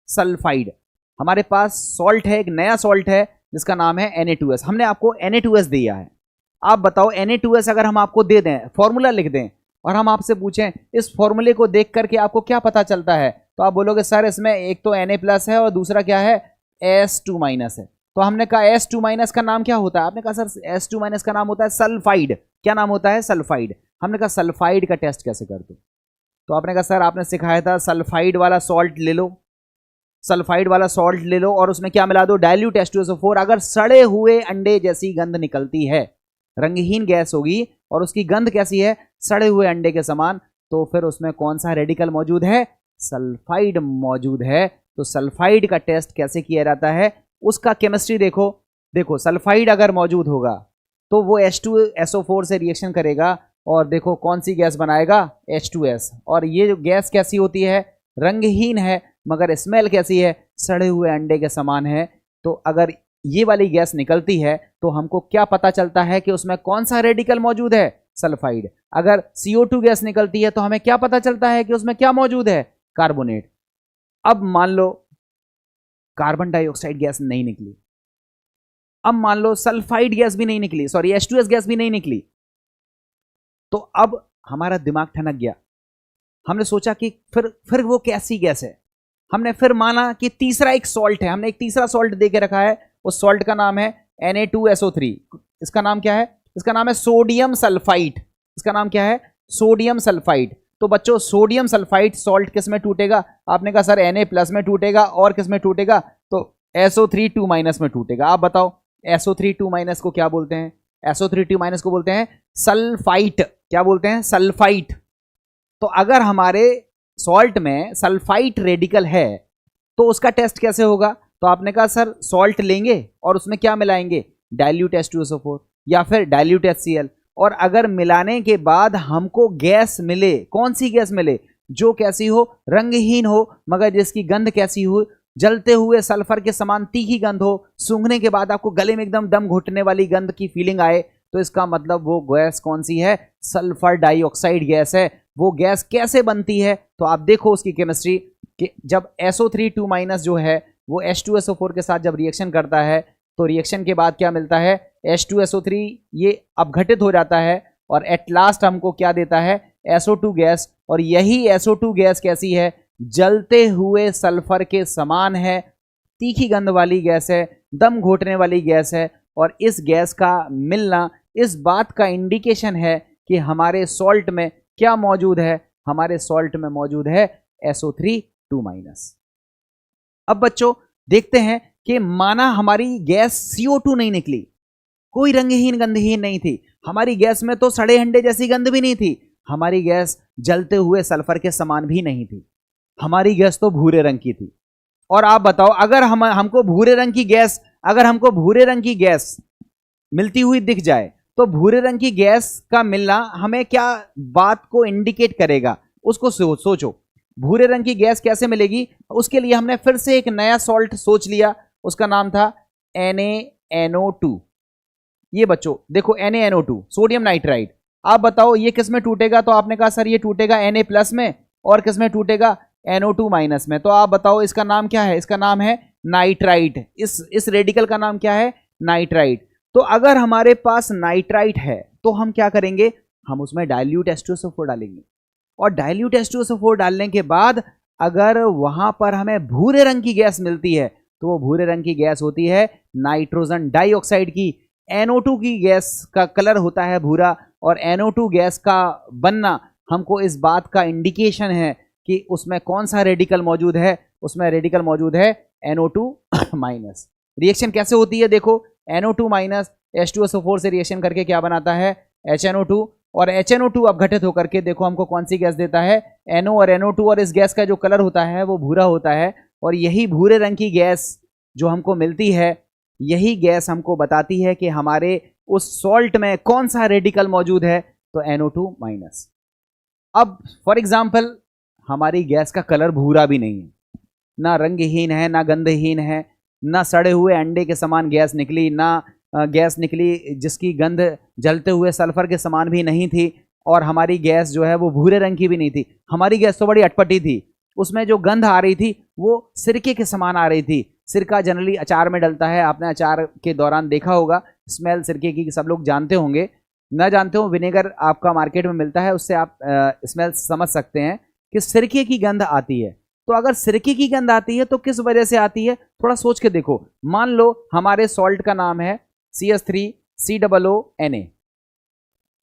sulphide. हमारे पास सॉल्ट है, एक नया सॉल्ट है जिसका नाम है Na2S। हमने आपको Na2S दिया है। आप बताओ Na2S अगर हम आपको दे दें, फॉर्मूला लिख दें, और हम आपसे पूछें इस फॉर्मूले को देख करके आपको क्या पता चलता है, तो आप बोलोगे सर इसमें एक तो Na+ है और दूसरा क्या है? S2- है। तो हमने कहा S2- का नाम क्या होता है? आपने कहा सर S2- का नाम होता है सल्फाइड। क्या नाम होता है? सल्फाइड। हमने कहा सल्फाइड का टेस्ट कैसे करते? तो आपने कहा सर आपने सिखाया था सल्फाइड वाला सॉल्ट ले लो, सल्फाइड वाला सॉल्ट ले लो और उसमें क्या मिला दो? Dilute H2SO4। अगर सड़े हुए अंडे जैसी गंध निकलती है, रंगहीन गैस होगी और उसकी गंध कैसी है? सड़े हुए अंडे के समान, तो फिर उसमें कौन सा रेडिकल मौजूद है? सल्फाइड मौजूद है। तो सल्फाइड का टेस्ट कैसे किया जाता है? उसका केमिस्ट्री देखो। देखो सल्फाइड अगर मौजूद होगा तो वो H2SO4 से रिएक्शन करेगा और देखो कौन सी गैस बनाएगा? H2S। और ये जो गैस कैसी होती है? रंगहीन है, मगर स्मेल कैसी है? सड़े हुए अंडे के समान है। तो अगर ये वाली गैस निकलती है तो हमको क्या पता चलता है कि उसमें कौन सा रेडिकल मौजूद है? सल्फाइड। अगर CO2 गैस निकलती है तो हमें क्या पता चलता है कि उसमें क्या मौजूद है? कार्बोनेट। अब मान लो कार्बन डाइऑक्साइड गैस नहीं निकली, अब मान लो सल्फाइड गैस भी नहीं निकली, सॉरी H2S गैस भी नहीं निकली, तो अब हमारा दिमाग ठनक गया। हमने सोचा कि फिर वो कैसी गैस है? हमने फिर माना कि तीसरा एक सॉल्ट है, हमने एक तीसरा सॉल्ट दे के रखा है, उस सॉल्ट का नाम है Na2SO3। इसका नाम क्या है? इसका नाम है सोडियम सल्फाइड। इसका नाम क्या है? Sodium sulphide. तो बच्चों सोडियम सल्फाइड सॉल्ट किस में टूटेगा? आपने कहा सर Na+ में टूटेगा, और किस में टूटेगा? तो SO3 2- में टूटेगा। आप बताओ SO3 2- को क्या बोलते हैं? SO3 2- को बोलते हैं सल्फाइट। क्या बोलते हैं? सल्फाइट। तो अगर हमारे सॉल्ट में सल्फाइट रेडिकल है तो उसका टेस्ट कैसे होगा? तो आपने कहा सर सॉल्ट लेंगे और उसमें क्या मिलाएंगे? डाइल्यूट H2SO4 या फिर डाइल्यूट HCl। और अगर मिलाने के बाद हमको गैस मिले, कौन सी गैस मिले? जो कैसी हो? रंगहीन हो, मगर जिसकी गंध कैसी हो? जलते हुए सल्फर के समान तीखी गंध हो, सूंघने के बाद आपको गले में एकदम दम घुटने वाली गंध की फीलिंग आए, तो इसका मतलब वो गैस कौन सी है? सल्फर डाइऑक्साइड गैस है। वो गैस कैसे बनती है? तो आप देखो उसकी केमिस्ट्री कि जब SO3 2- जो है वो H2SO4 के साथ जब रिएक्शन करता है तो रिएक्शन के बाद क्या मिलता है? H2SO3 ये अपघटित हो जाता है और एट लास्ट हमको क्या देता है? SO2 gas. और यही SO2 गैस कैसी है? जलते हुए सल्फर के समान है, तीखी गंध वाली गैस है, दम घोटने वाली गैस है। और इस गैस का मिलना इस बात का इंडिकेशन है कि हमारे सॉल्ट में क्या मौजूद है? हमारे सॉल्ट में मौजूद है SO3 2-। अब बच्चों देखते हैं कि माना हमारी गैस CO2 नहीं निकली, कोई रंगहीन गंधहीन नहीं थी, हमारी गैस में तो सड़े अंडे जैसी गंध भी नहीं थी, हमारी गैस जलते हुए सल्फर के समान भी नहीं थी, हमारी गैस तो भूरे रंग की थी। और आप बताओ अगर हमको भूरे रंग की गैस, अगर हमको भूरे रंग की गैस मिलती हुई दिख जाए तो भूरे रंग की गैस का मिलना हमें क्या बात को इंडिकेट करेगा? उसको सोचो, भूरे रंग की गैस कैसे मिलेगी? उसके लिए हमने फिर से एक नया सॉल्ट सोच लिया, उसका नाम था NaNO2। ये बच्चों देखो NaNO2 सोडियम नाइट्राइड। आप बताओ ये किस में टूटेगा? तो आपने कहा सर ये टूटेगा Na+ में, और किस में टूटेगा? NO2- में। तो आप बताओ इसका नाम क्या है? इसका नाम है नाइट्राइट। इस रेडिकल का नाम क्या है? नाइट्राइट। तो अगर हमारे पास नाइट्राइट है तो हम क्या करेंगे? हम उसमें डाइल्यूट H2SO4 डालेंगे, और डाइल्यूट H2SO4 डालने के बाद अगर वहां पर हमें भूरे रंग की गैस मिलती है तो वो भूरे रंग की गैस होती है नाइट्रोजन डाइऑक्साइड की। NO2 की गैस का कलर होता है भूरा, और NO2 गैस का बनना हमको इस बात का इंडिकेशन है कि उसमें कौन सा रेडिकल मौजूद है? उसमें रेडिकल मौजूद है NO2-। रिएक्शन कैसे होती है? देखो NO2- H2SO4 से रिएक्शन करके क्या बनाता है? HNO2, और HNO2 अपघटित होकर के देखो हमको कौन सी गैस देता है? NO और NO2। और इस गैस का जो कलर होता है वो भूरा होता है, और यही भूरे रंग की गैस जो हमको मिलती है, यही गैस हमको बताती है कि हमारे उस सॉल्ट में कौन सा रेडिकल मौजूद है? तो NO2-। अब फॉर एग्जाम्पल हमारी गैस का कलर भूरा भी नहीं है, ना रंगहीन है, ना गंधहीन है, ना सड़े हुए अंडे के समान गैस निकली, ना गैस निकली जिसकी गंध जलते हुए सल्फर के समान भी नहीं थी, और हमारी गैस जो है वो भूरे रंग की भी नहीं थी। हमारी गैस तो बड़ी अटपटी थी, उसमें जो गंध आ रही थी वो सिरके के समान आ रही थी। सिरका जनरली अचार में डलता है, आपने अचार के दौरान देखा होगा, स्मेल सिरके की सब लोग जानते होंगे। न जानते हो, विनेगर आपका मार्केट में मिलता है, उससे आप स्मेल समझ सकते हैं कि सिरके की गंध आती है। तो अगर सिरके की गंध आती है तो किस वजह से आती है? थोड़ा सोच के देखो। मान लो हमारे सॉल्ट का नाम है CH3COONA,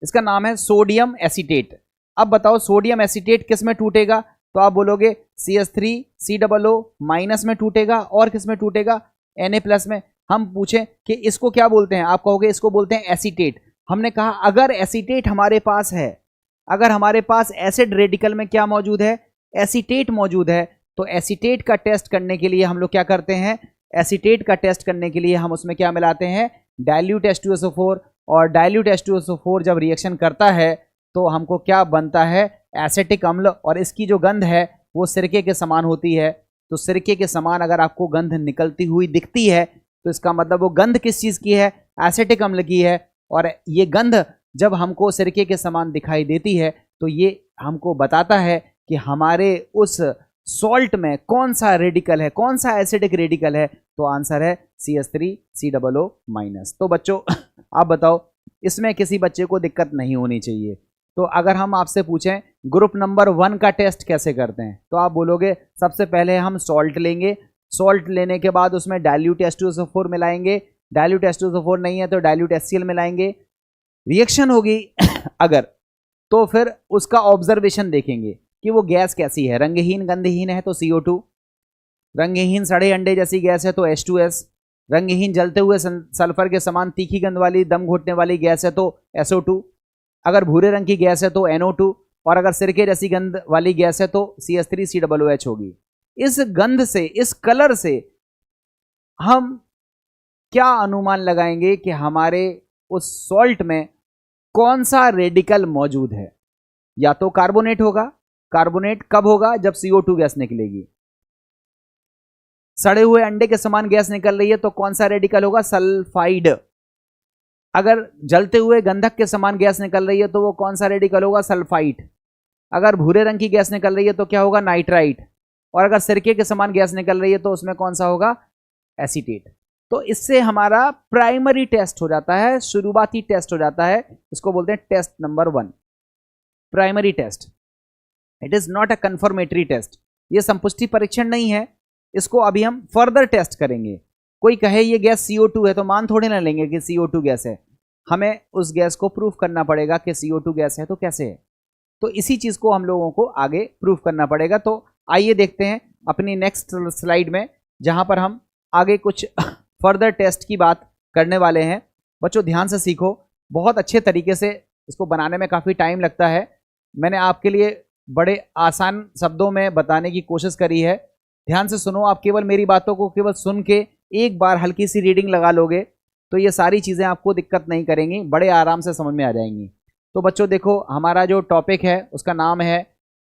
इसका नाम है सोडियम एसीटेट। अब बताओ सोडियम एसीटेट किस में टूटेगा? तो आप बोलोगे CH3COO- में टूटेगा, और किस में टूटेगा? Na+ में। हम पूछें कि इसको क्या बोलते हैं? आप कहोगे इसको बोलते हैं एसीटेट। हमने कहा अगर एसीटेट हमारे पास है, अगर हमारे पास एसिड रेडिकल में क्या मौजूद है? एसीटेट मौजूद है। तो एसीटेट का टेस्ट करने के लिए हम लोग क्या करते हैं? एसीटेट का टेस्ट करने के लिए हम उसमें क्या मिलाते हैं? Dilute H2SO4। और डाइल्यूट H2SO4 जब रिएक्शन करता है तो हमको क्या बनता है? एसिटिक अम्ल। और इसकी जो गंध है वो सिरके के समान होती है। तो सिरके के समान अगर आपको गंध निकलती हुई दिखती है तो इसका मतलब वो गंध किस चीज़ की है? एसिटिक अम्ल की है। और ये गंध जब हमको सिरके के समान दिखाई देती है तो ये हमको बताता है कि हमारे उस सॉल्ट में कौन सा रेडिकल है, कौन सा एसिडिक रेडिकल है? तो आंसर है CH3COO-। तो बच्चों आप बताओ, इसमें किसी बच्चे को दिक्कत नहीं होनी चाहिए। तो अगर हम आपसे पूछें ग्रुप नंबर 1 का टेस्ट कैसे करते हैं, तो आप बोलोगे सबसे पहले हम सॉल्ट लेंगे, सॉल्ट लेने के बाद उसमें डाइल्यूट H2SO4 मिलाएंगे, डाइल्यूट H2SO4 नहीं है तो डाइल्यूट HCl मिलाएंगे, रिएक्शन होगी अगर, तो फिर उसका ऑब्जर्वेशन देखेंगे कि वो गैस कैसी है। रंगहीन गंधहीन है तो CO2, रंगहीन सड़े अंडे जैसी गैस है तो H2S, रंगहीन जलते हुए सल्फर के समान तीखी गंध वाली दम घोटने वाली गैस है तो SO2, अगर भूरे रंग की गैस है तो NO2, और अगर सिरके जैसी गंध वाली गैस है तो CH3COOH होगी। इस गंध से, इस कलर से हम क्या अनुमान लगाएंगे कि हमारे उस सॉल्ट में कौन सा रेडिकल मौजूद है? या तो कार्बोनेट होगा। कार्बोनेट कब होगा? जब CO2 गैस निकलेगी। सड़े हुए अंडे के समान गैस निकल रही है तो कौन सा रेडिकल होगा? सल्फाइड। अगर जलते हुए गंधक के समान गैस निकल रही है तो वो कौन सा रेडिकल होगा? सल्फाइड। अगर भूरे रंग की गैस निकल रही है तो क्या होगा? नाइट्राइट। और अगर सिरके के समान गैस निकल रही है तो उसमें कौन सा होगा? एसीटेट। तो इससे हमारा प्राइमरी टेस्ट हो जाता है, शुरुआती टेस्ट हो जाता है। इसको बोलते हैं test number 1, primary test. It is not a confirmatory test. ये संपुष्टि परीक्षण नहीं है, इसको अभी हम फर्दर टेस्ट करेंगे। कोई कहे ये गैस CO2 है तो मान थोड़े ना लेंगे कि CO2 गैस है, हमें उस गैस को प्रूफ करना पड़ेगा कि CO2 गैस है तो कैसे है। तो इसी चीज को हम लोगों को आगे प्रूफ करना पड़ेगा। तो आइए देखते हैं अपनी नेक्स्ट स्लाइड में, जहां पर हम आगे कुछ फर्दर टेस्ट की बात करने वाले हैं। बच्चों ध्यान से सीखो, बहुत अच्छे तरीके से इसको बनाने में काफ़ी टाइम लगता है। मैंने आपके लिए बड़े आसान शब्दों में बताने की कोशिश करी है। ध्यान से सुनो, आप केवल मेरी बातों को केवल सुन के एक बार हल्की सी रीडिंग लगा लोगे तो ये सारी चीज़ें आपको दिक्कत नहीं करेंगी, बड़े आराम से समझ में आ जाएंगी। तो बच्चों देखो, हमारा जो टॉपिक है उसका नाम है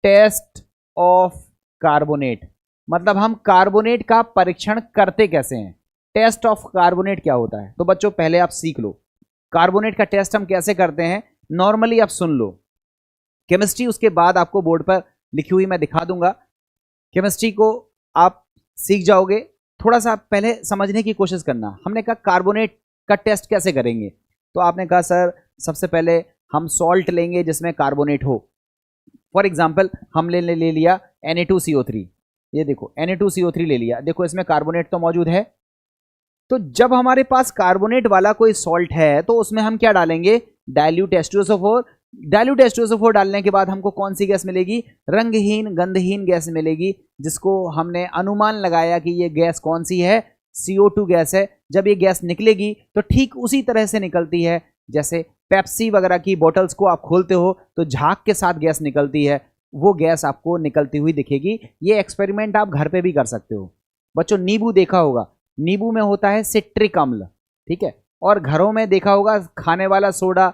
टेस्ट ऑफ कार्बोनेट। मतलब हम कार्बोनेट का परीक्षण करते कैसे हैं, टेस्ट ऑफ कार्बोनेट क्या होता है। तो बच्चों पहले आप सीख लो कार्बोनेट का टेस्ट हम कैसे करते हैं। नॉर्मली आप सुन लो, केमिस्ट्री उसके बाद आपको बोर्ड पर लिखी हुई मैं दिखा दूंगा। केमिस्ट्री को आप सीख जाओगे, थोड़ा सा पहले समझने की कोशिश करना। हमने कहा कार्बोनेट का टेस्ट कैसे करेंगे, तो आपने कहा सर सबसे पहले हम सॉल्ट लेंगे जिसमें कार्बोनेट हो। फॉर एग्जाम्पल हमने ले लिया Na2CO3, ये देखो Na2CO3 ले लिया, देखो इसमें कार्बोनेट तो मौजूद है। तो जब हमारे पास कार्बोनेट वाला कोई सॉल्ट है तो उसमें हम क्या डालेंगे? Dilute H2SO4। डाइल्यूट H2SO4 डालने के बाद हमको कौन सी गैस मिलेगी? रंगहीन गंधहीन गैस मिलेगी, जिसको हमने अनुमान लगाया कि ये गैस कौन सी है? CO2 गैस है। जब ये गैस निकलेगी तो ठीक उसी तरह से निकलती है जैसे पेप्सी वगैरह की बोतल्स को आप खोलते हो तो झाग के साथ गैस निकलती है, वो गैस आपको निकलती हुई दिखेगी। ये एक्सपेरिमेंट आप घर पे भी कर सकते हो। बच्चों नींबू देखा होगा, नींबू में होता है सिट्रिक अम्ल, ठीक है। और घरों में देखा होगा खाने वाला सोडा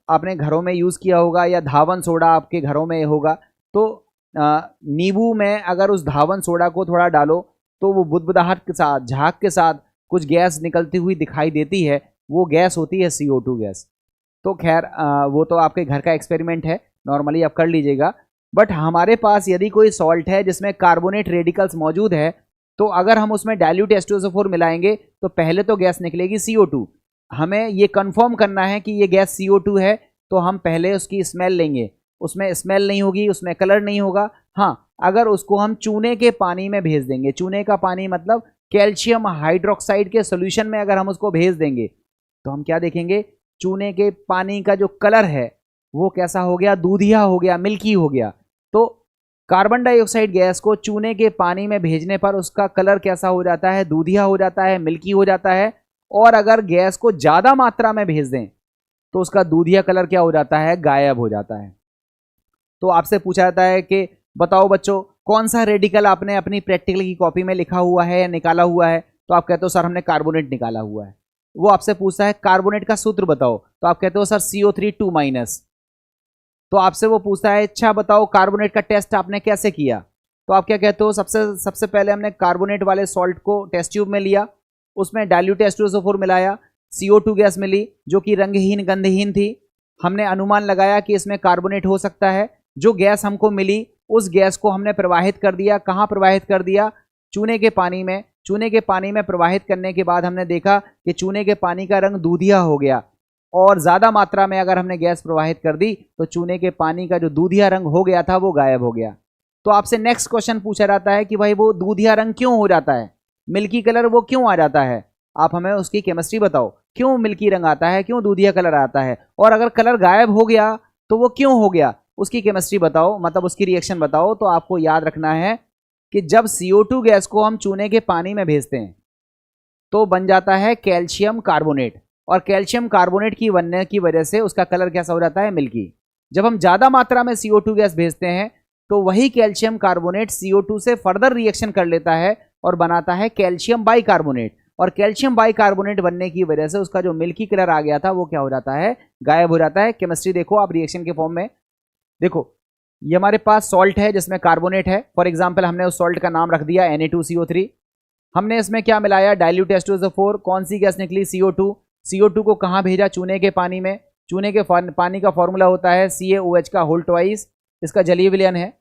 आपने घरों में यूज़ किया होगा, या धावन सोडा आपके घरों में होगा। तो नींबू में अगर उस धावन सोडा को थोड़ा डालो तो वो बुदबुदाहट के साथ, झाग के साथ कुछ गैस निकलती हुई दिखाई देती है, वो गैस होती है CO2 गैस। तो खैर वो तो आपके घर का एक्सपेरिमेंट है, नॉर्मली आप कर लीजिएगा। बट हमारे पास यदि कोई सॉल्ट है जिसमें कार्बोनेट रेडिकल्स मौजूद है, तो अगर हम उसमें डाइल्यूट H2SO4 मिलाएंगे तो पहले तो गैस निकलेगी CO2। हमें ये कंफर्म करना है कि ये गैस CO2 है, तो हम पहले उसकी स्मेल लेंगे। उसमें स्मेल नहीं होगी, उसमें कलर नहीं होगा। हाँ, अगर उसको हम चूने के पानी में भेज देंगे, चूने का पानी मतलब कैल्शियम हाइड्रोक्साइड के सोल्यूशन में अगर हम उसको भेज देंगे तो हम क्या देखेंगे? चूने के पानी का जो कलर है वो कैसा हो गया? दूधिया हो गया, मिल्की हो गया। तो कार्बन डाइऑक्साइड गैस को चूने के पानी में भेजने पर उसका कलर कैसा हो जाता है? दूधिया हो जाता है, मिल्की हो जाता है। और अगर गैस को ज़्यादा मात्रा में भेज दें तो उसका दूधिया कलर क्या हो जाता है? गायब हो जाता है। तो आपसे पूछा जाता है कि बताओ बच्चों कौन सा रेडिकल आपने अपनी प्रैक्टिकल की कॉपी में लिखा हुआ है या निकाला हुआ है? तो आप कहते हो सर हमने कार्बोनेट निकाला हुआ है। वो आपसे पूछता है कार्बोनेट का सूत्र बताओ, तो आप कहते हो सर CO3 2-। तो आपसे वो पूछता है अच्छा बताओ कार्बोनेट का टेस्ट आपने कैसे किया? तो आप क्या कहते हो? सबसे पहले हमने कार्बोनेट वाले सॉल्ट को टेस्ट ट्यूब में लिया, उसमें डाइल्यूट H2SO4 मिलाया, CO2 गैस मिली जो कि रंगहीन गंधहीन थी। हमने अनुमान लगाया कि इसमें कार्बोनेट हो सकता है। जो गैस हमको मिली उस गैस को हमने प्रवाहित कर दिया। कहाँ प्रवाहित कर दिया? चूने के पानी में। चूने के पानी में प्रवाहित करने के बाद हमने देखा कि चूने के पानी का रंग दूधिया हो गया, और ज़्यादा मात्रा में अगर हमने गैस प्रवाहित कर दी तो चूने के पानी का जो दूधिया रंग हो गया था वो गायब हो गया। तो आपसे नेक्स्ट क्वेश्चन पूछा जाता है कि भाई वो दूधिया रंग क्यों हो जाता है, मिल्की कलर वो क्यों आ जाता है? आप हमें उसकी केमिस्ट्री बताओ, क्यों मिल्की रंग आता है, क्यों दूधिया कलर आता है? और अगर कलर गायब हो गया तो वो क्यों हो गया, उसकी केमिस्ट्री बताओ, मतलब उसकी रिएक्शन बताओ। तो आपको याद रखना है कि जब CO2 गैस को हम चूने के पानी में भेजते हैं तो बन जाता है कैल्शियम कार्बोनेट, और कैल्शियम कार्बोनेट की बनने की वजह से उसका कलर कैसा हो जाता है? मिल्की। जब हम ज्यादा मात्रा में CO2 गैस भेजते हैं तो वही कैल्शियम कार्बोनेट CO2 से फर्दर रिएक्शन कर लेता है और बनाता है कैल्शियम बाइकार्बोनेट, और कैल्शियम बाइकार्बोनेट बनने की वजह से उसका जो मिल्की कलर आ गया था वो क्या हो जाता है, गायब हो जाता है। केमिस्ट्री देखो आप रिएक्शन के फॉर्म में, देखो ये हमारे पास सॉल्ट है जिसमें कार्बोनेट है, फॉर एग्जांपल हमने उस सॉल्ट का नाम रख दिया Na2CO3। हमने इसमें क्या मिलाया, डाइल्यूट H2SO4, कौन सी गैस निकली, CO2। CO2 को कहाँ भेजा, चूने के पानी में। चूने के पानी का फॉर्मूला होता है CaOH का होल ट्वाइस, इसका जलीय विलयन है।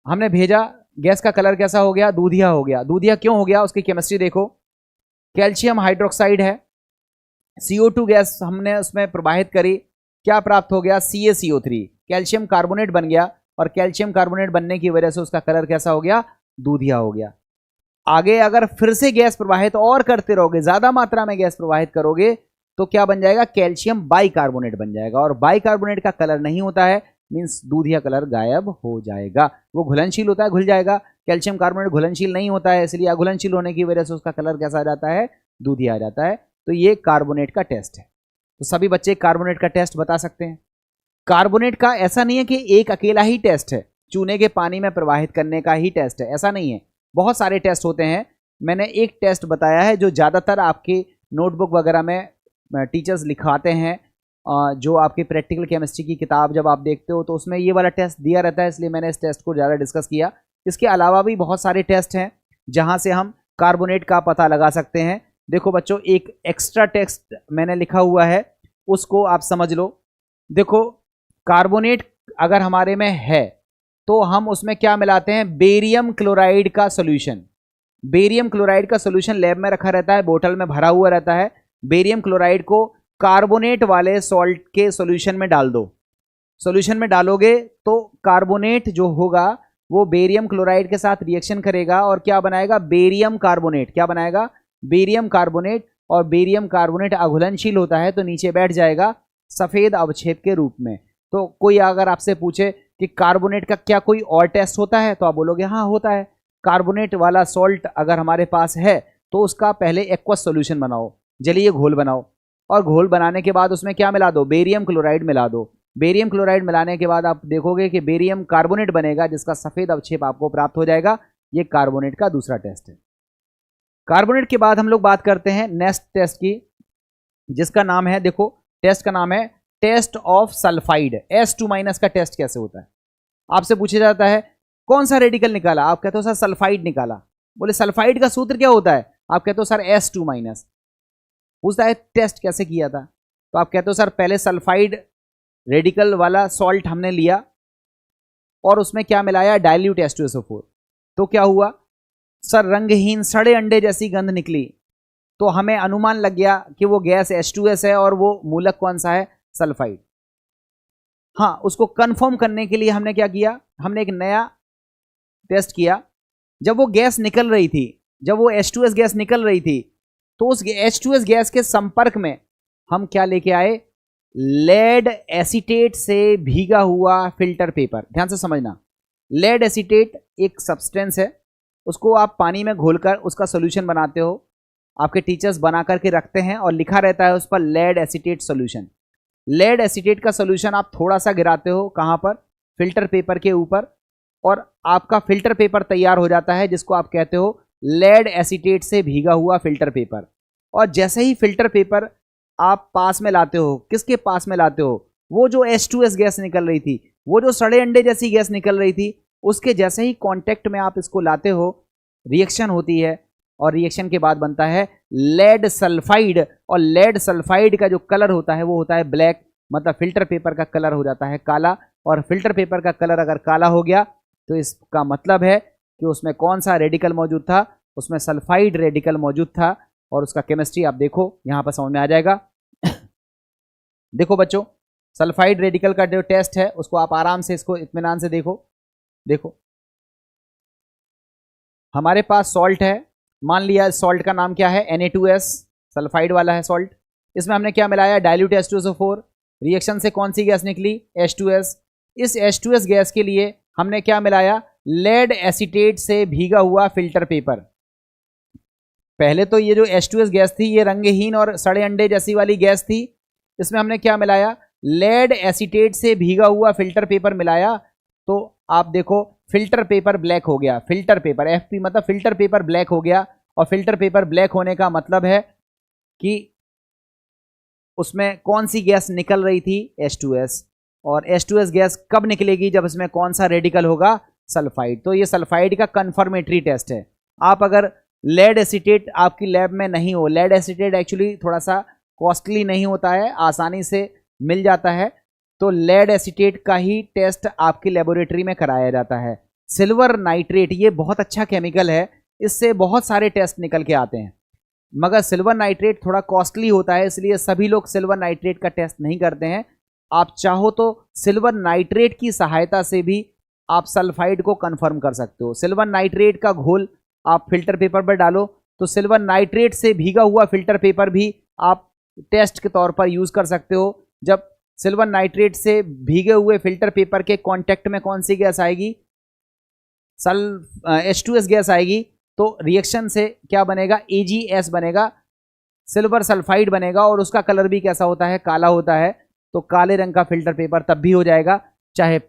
हमने भेजा, गैस का कलर कैसा हो गया, दूधिया हो गया। दूधिया क्यों हो गया, उसकी केमिस्ट्री देखो, कैल्शियम हाइड्रोक्साइड है। CO2 गैस हमने उसमें प्रवाहित करी, क्या प्राप्त हो गया, CaCO3, कैल्शियम कार्बोनेट बन गया, और कैल्शियम कार्बोनेट बनने की वजह से उसका कलर कैसा हो गया, दूधिया हो गया। आगे अगर फिर से गैस प्रवाहित और करते रहोगे, ज्यादा मात्रा में गैस प्रवाहित करोगे तो क्या बन जाएगा, कैल्शियम बाइकार्बोनेट बन जाएगा, और बाइकार्बोनेट का कलर नहीं होता है, मींस दूधिया कलर गायब हो जाएगा। वो घुलनशील होता है, घुल जाएगा। कैल्शियम कार्बोनेट घुलनशील नहीं होता है, इसलिए अघुलनशील होने की वजह से उसका कलर कैसा आ जाता है, दूधिया आ जाता है। तो ये कार्बोनेट का टेस्ट है। तो सभी बच्चे कार्बोनेट का टेस्ट बता सकते हैं। कार्बोनेट का ऐसा नहीं है कि एक अकेला ही टेस्ट है, चूने के पानी में प्रवाहित करने का ही टेस्ट है, ऐसा नहीं है, बहुत सारे टेस्ट होते हैं। मैंने एक टेस्ट बताया है जो ज़्यादातर आपके नोटबुक वगैरह में टीचर्स लिखाते हैं, जो आपकी प्रैक्टिकल केमिस्ट्री की किताब जब आप देखते हो तो उसमें ये वाला टेस्ट दिया रहता है, इसलिए मैंने इस टेस्ट को ज़्यादा डिस्कस किया। इसके अलावा भी बहुत सारे टेस्ट हैं जहाँ से हम कार्बोनेट का पता लगा सकते हैं। देखो बच्चों, एक एक्स्ट्रा टेक्स्ट मैंने लिखा हुआ है, उसको आप समझ लो। देखो, कार्बोनेट अगर हमारे में है तो हम उसमें क्या मिलाते हैं, बेरियम क्लोराइड का सॉल्यूशन। बेरियम क्लोराइड का सॉल्यूशन लैब में रखा रहता है, बोतल में भरा हुआ रहता है। बेरियम क्लोराइड को कार्बोनेट वाले सॉल्ट के सॉल्यूशन में डाल दो। सॉल्यूशन में डालोगे तो कार्बोनेट जो होगा वो बेरियम क्लोराइड के साथ रिएक्शन करेगा और क्या बनाएगा, बेरियम कार्बोनेट। क्या बनाएगा, बेरियम कार्बोनेट। और बेरियम कार्बोनेट अघुलनशील होता है तो नीचे बैठ जाएगा सफेद अवक्षेप के रूप में। तो कोई अगर आपसे पूछे कि कार्बोनेट का क्या कोई और टेस्ट होता है, तो आप बोलोगे हाँ होता है। कार्बोनेट वाला सॉल्ट अगर हमारे पास है तो उसका पहले एक्वस सॉल्यूशन बनाओ, जलीय घोल बनाओ, और घोल बनाने के बाद उसमें क्या मिला दो, बेरियम क्लोराइड मिला दो। बेरियम क्लोराइड मिलाने के बाद आप देखोगे कि बेरियम कार्बोनेट बनेगा जिसका सफेद अवक्षेप आपको प्राप्त हो जाएगा। ये कार्बोनेट का दूसरा टेस्ट है। कार्बोनेट के बाद हम लोग बात करते हैं नेक्स्ट टेस्ट की, जिसका नाम है, देखो टेस्ट का नाम है टेस्ट ऑफ सल्फाइड। S2- का टेस्ट कैसे होता है, आपसे पूछा जाता है कौन सा रेडिकल निकाला, आप कहते हो सर सल्फाइड निकाला। बोले सल्फाइड का सूत्र क्या होता है, आप कहते हो सर S2-। पूछता है टेस्ट कैसे किया था, तो आप कहते हो सर पहले सल्फाइड रेडिकल वाला सॉल्ट हमने लिया और उसमें क्या मिलाया, डाइल्यूट H2SO4। तो क्या हुआ सर, रंगहीन सड़े अंडे जैसी गंध निकली। तो हमें अनुमान लग गया कि वो गैस H2S है और वो मूलक कौन सा है, सल्फाइड। हाँ, उसको कंफर्म करने के लिए हमने क्या किया, हमने एक नया टेस्ट किया। जब वो गैस निकल रही थी, जब वो H2S गैस निकल रही थी, तो उस H2S गैस के संपर्क में हम क्या लेके आए, लेड एसीटेट से भीगा हुआ फिल्टर पेपर। ध्यान से समझना, लेड एसीटेट एक सब्सटेंस है, उसको आप पानी में घोलकर उसका सॉल्यूशन बनाते हो। आपके टीचर्स बना करके रखते हैं और लिखा रहता है उस पर lead acetate solution. Lead acetate का सॉल्यूशन आप थोड़ा सा गिराते हो, कहाँ पर, फिल्टर पेपर के ऊपर, और आपका फिल्टर पेपर तैयार हो जाता है, जिसको आप कहते हो लेड एसीटेट से भीगा हुआ फिल्टर पेपर। और जैसे ही फिल्टर पेपर आप पास में लाते हो, किसके पास में लाते हो, वो जो H2S गैस निकल रही थी, वो जो सड़े अंडे जैसी गैस निकल रही थी, उसके जैसे ही कांटेक्ट में आप इसको लाते हो, रिएक्शन होती है और रिएक्शन के बाद बनता है लेड सल्फाइड। और लेड सल्फाइड का जो कलर होता है वो होता है ब्लैक, मतलब फिल्टर पेपर का कलर हो जाता है काला। और फिल्टर पेपर का कलर अगर काला हो गया तो इसका मतलब है कि उसमें कौन सा रेडिकल मौजूद था, उसमें सल्फाइड रेडिकल मौजूद था। और उसका केमिस्ट्री आप देखो, यहां पर समझ में आ जाएगा। देखो बच्चों, सल्फाइड रेडिकल का जो टेस्ट है उसको आप आराम से, इसको इत्मीनान से देखो। देखो हमारे पास सॉल्ट है, मान लिया सॉल्ट का नाम क्या है, Na2S, सल्फाइड वाला है सॉल्ट। इसमें हमने क्या मिलाया, डाइल्यूट H2SO4। रिएक्शन से कौन सी गैस निकली, H2S। इस H2S गैस के लिए हमने क्या मिलाया, लेड एसीटेट से भीगा हुआ फिल्टर पेपर। पहले तो ये जो H2S गैस थी ये रंगहीन और सड़े अंडे जैसी वाली गैस थी, इसमें हमने क्या मिलाया, लेड एसीटेट से भीगा हुआ फिल्टर पेपर मिलाया तो आप देखो फिल्टर पेपर ब्लैक हो गया। फिल्टर पेपर एफपी मतलब फिल्टर पेपर ब्लैक हो गया, और फिल्टर पेपर ब्लैक होने का मतलब है कि उसमें कौन सी गैस निकल रही थी, H2S। और H2S गैस कब निकलेगी, जब इसमें कौन सा रेडिकल होगा, सल्फाइड। तो ये सल्फाइड का कंफर्मेटरी टेस्ट है। आप अगर लेड एसीटेट आपकी लैब में नहीं हो, लेड एसीटेट एक्चुअली थोड़ा सा कॉस्टली नहीं होता है, आसानी से मिल जाता है, तो लेड एसीटेट का ही टेस्ट आपकी लेबोरेटरी में कराया जाता है। सिल्वर नाइट्रेट ये बहुत अच्छा केमिकल है, इससे बहुत सारे टेस्ट निकल के आते हैं, मगर सिल्वर नाइट्रेट थोड़ा कॉस्टली होता है, इसलिए सभी लोग सिल्वर नाइट्रेट का टेस्ट नहीं करते हैं। आप चाहो तो सिल्वर नाइट्रेट की सहायता से भी आप सल्फाइड को कंफर्म कर सकते हो। सिल्वर नाइट्रेट का घोल आप फिल्टर पेपर पर डालो तो सिल्वर नाइट्रेट से भीगा हुआ फिल्टर पेपर भी आप टेस्ट के तौर पर यूज कर सकते हो। जब सिल्वर नाइट्रेट से भीगे हुए फिल्टर पेपर के कांटेक्ट में कौन सी गैस आएगी, H2S गैस आएगी, तो रिएक्शन से क्या बनेगा, AgS बनेगा, सिल्वर सल्फाइड बनेगा, और उसका कलर भी कैसा होता है, काला होता है। तो काले रंग का फिल्टर पेपर तब भी हो जाएगा, चाहे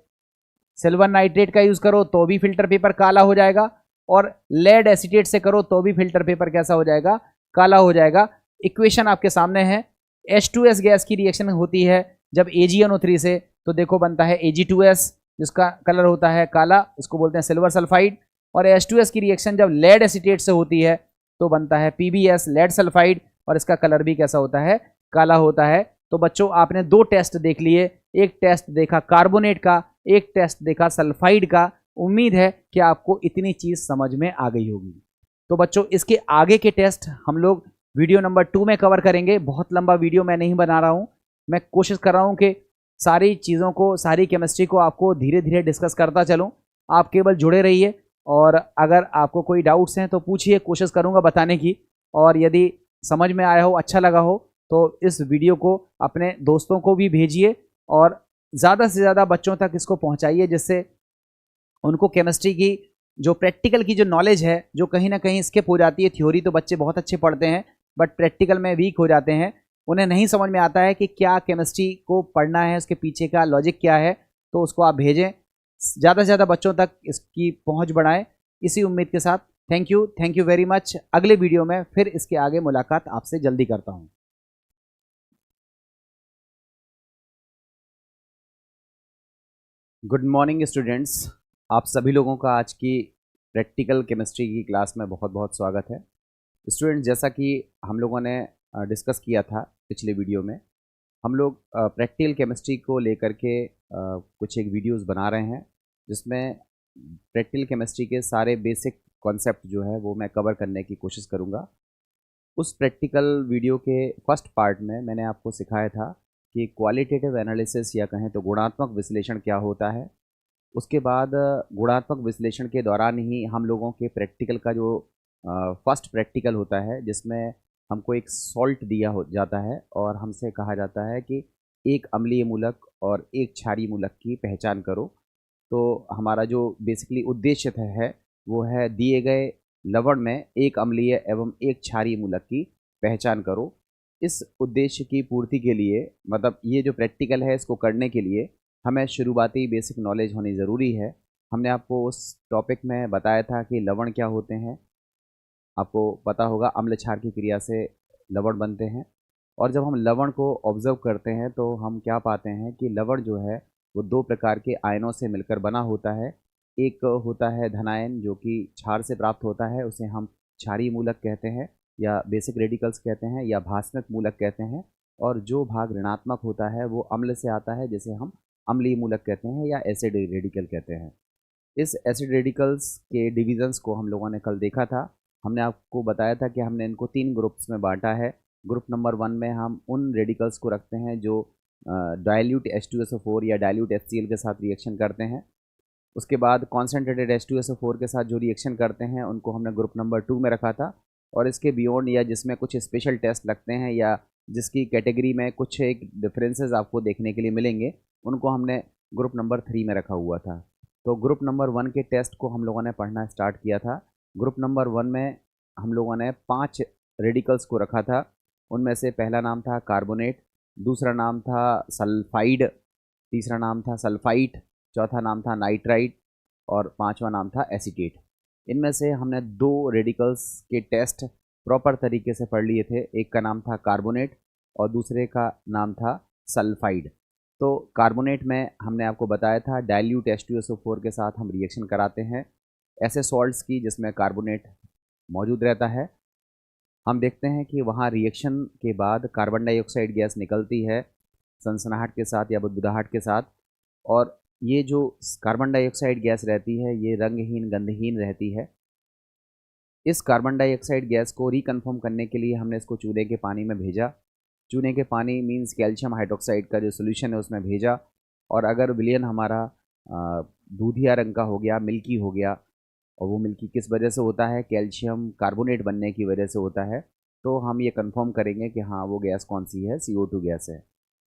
सिल्वर नाइट्रेट का यूज करो तो भी फिल्टर पेपर काला हो जाएगा, और लेड एसीटेट से करो तो भी फिल्टर पेपर कैसा हो जाएगा, काला हो जाएगा। इक्वेशन आपके सामने है। H2S गैस की रिएक्शन होती है जब AgNO3 से, तो देखो बनता है Ag2S जिसका कलर होता है काला, इसको बोलते हैं सिल्वर सल्फाइड। और H2S की रिएक्शन जब लेड एसीटेट से होती है तो बनता है PbS लेड सल्फाइड, और इसका कलर भी कैसा होता है, काला होता है। तो बच्चों आपने दो टेस्ट देख लिए, एक टेस्ट देखा कार्बोनेट का, एक टेस्ट देखा सल्फाइड का। उम्मीद है कि आपको इतनी चीज समझ में आ गई होगी। तो बच्चों इसके आगे के टेस्ट हम लोग वीडियो नंबर 2 में कवर करेंगे। बहुत लंबा वीडियो मैं नहीं बना रहा हूँ, मैं कोशिश कर रहा हूँ कि सारी चीज़ों को, सारी केमिस्ट्री को आपको धीरे धीरे डिस्कस करता चलूँ। आप केवल जुड़े रहिए, और अगर आपको कोई डाउट्स हैं तो पूछिए, कोशिश करूँगा बताने की। और यदि समझ में आया हो, अच्छा लगा हो, तो इस वीडियो को अपने दोस्तों को भी भेजिए और ज़्यादा से ज़्यादा बच्चों तक इसको पहुँचाइए, जिससे उनको केमिस्ट्री की जो प्रैक्टिकल की जो नॉलेज है, जो कहीं ना कहीं स्किप हो जाती है। थ्योरी तो बच्चे बहुत अच्छे पढ़ते हैं, बट प्रैक्टिकल में वीक हो जाते हैं, उन्हें नहीं समझ में आता है कि क्या केमिस्ट्री को पढ़ना है, उसके पीछे का लॉजिक क्या है। तो उसको आप भेजें, ज़्यादा से ज़्यादा बच्चों तक इसकी पहुंच बढ़ाएं, इसी उम्मीद के साथ थैंक यू वेरी मच। अगले वीडियो में फिर इसके आगे मुलाकात आपसे जल्दी करता हूं। गुड मॉर्निंग स्टूडेंट्स, आप सभी लोगों का आज की प्रैक्टिकल केमिस्ट्री की क्लास में बहुत बहुत स्वागत है। स्टूडेंट्स, जैसा कि हम लोगों ने डिस्कस किया था पिछले वीडियो में, हम लोग प्रैक्टिकल केमिस्ट्री को लेकर के कुछ एक वीडियोस बना रहे हैं, जिसमें प्रैक्टिकल केमिस्ट्री के सारे बेसिक कॉन्सेप्ट जो है वो मैं कवर करने की कोशिश करूँगा। उस प्रैक्टिकल वीडियो के फर्स्ट पार्ट में मैंने आपको सिखाया था कि क्वालिटेटिव एनालिसिस या कहें तो गुणात्मक विश्लेषण क्या होता है। उसके बाद गुणात्मक विश्लेषण के दौरान ही हम लोगों के प्रैक्टिकल का जो फर्स्ट प्रैक्टिकल होता है, जिसमें हमको एक सॉल्ट दिया हो जाता है और हमसे कहा जाता है कि एक अम्लीय मूलक और एक क्षारीय मूलक की पहचान करो। तो हमारा जो बेसिकली उद्देश्य है वो है दिए गए लवण में एक अम्लीय एवं एक क्षारीय मूलक की पहचान करो। इस उद्देश्य की पूर्ति के लिए, मतलब ये जो प्रैक्टिकल है इसको करने के लिए हमें शुरुआती बेसिक नॉलेज होनी ज़रूरी है। हमने आपको उस टॉपिक में बताया था कि लवण क्या होते हैं। आपको पता होगा अम्ल क्षार की क्रिया से लवण बनते हैं, और जब हम लवण को ऑब्जर्व करते हैं तो हम क्या पाते हैं कि लवण जो है वो दो प्रकार के आयनों से मिलकर बना होता है। एक होता है धनायन जो कि क्षार से प्राप्त होता है, उसे हम क्षारीय मूलक कहते हैं या बेसिक रेडिकल्स कहते हैं या भास्मक मूलक कहते हैं। और जो भाग ऋणात्मक होता है वो अम्ल से आता है, जिसे हम अम्लीय मूलक कहते हैं या एसिड रेडिकल कहते हैं। इस एसिड रेडिकल्स के डिविजन्स को हम लोगों ने कल देखा था। हमने आपको बताया था कि हमने इनको 3 ग्रुप्स में बांटा है। ग्रुप नंबर 1 में हम उन रेडिकल्स को रखते हैं जो डाइल्यूट H2SO4 या डाइल्यूट HCl के साथ रिएक्शन करते हैं। उसके बाद कॉन्सेंट्रेटेड H2SO4 के साथ जो रिएक्शन करते हैं उनको हमने ग्रुप नंबर 2 में रखा था। और इसके बियॉन्ड या जिसमें कुछ स्पेशल टेस्ट लगते हैं या जिसकी कैटेगरी में कुछ एक डिफरेंसेस आपको देखने के लिए मिलेंगे, उनको हमने ग्रुप नंबर 3 में रखा हुआ था। तो ग्रुप नंबर 1 के टेस्ट को हम लोगों ने पढ़ना स्टार्ट किया था। ग्रुप नंबर 1 में हम लोगों ने 5 रेडिकल्स को रखा था। उनमें से पहला नाम था कार्बोनेट, दूसरा नाम था सल्फाइड, तीसरा नाम था सल्फाइट, चौथा नाम था नाइट्राइट और पांचवा नाम था एसीटेट। इनमें से हमने दो रेडिकल्स के टेस्ट प्रॉपर तरीके से पढ़ लिए थे। एक का नाम था कार्बोनेट और दूसरे का नाम था सल्फाइड। तो कार्बोनेट में हमने आपको बताया था डाइल्यूट H2SO4 के साथ हम रिएक्शन कराते हैं ऐसे सॉल्ट्स की जिसमें कार्बोनेट मौजूद रहता है। हम देखते हैं कि वहाँ रिएक्शन के बाद कार्बन डाइऑक्साइड गैस निकलती है सनसनाहट के साथ या बुदबुदाहट के साथ, और ये जो कार्बन डाइऑक्साइड गैस रहती है ये रंगहीन गंधहीन रहती है। इस कार्बन डाइऑक्साइड गैस को रिकन्फर्म करने के लिए हमने इसको चूने के पानी में भेजा। चूने के पानी मींस कैल्शियम हाइड्रोक्साइड का जो सोल्यूशन है उसमें भेजा, और अगर विलयन हमारा दूधिया रंग का हो गया, मिल्की हो गया, और वो मिल्की किस वजह से होता है, कैल्शियम कार्बोनेट बनने की वजह से होता है, तो हम ये कंफर्म करेंगे कि हाँ वो गैस कौन सी है, CO2 गैस है।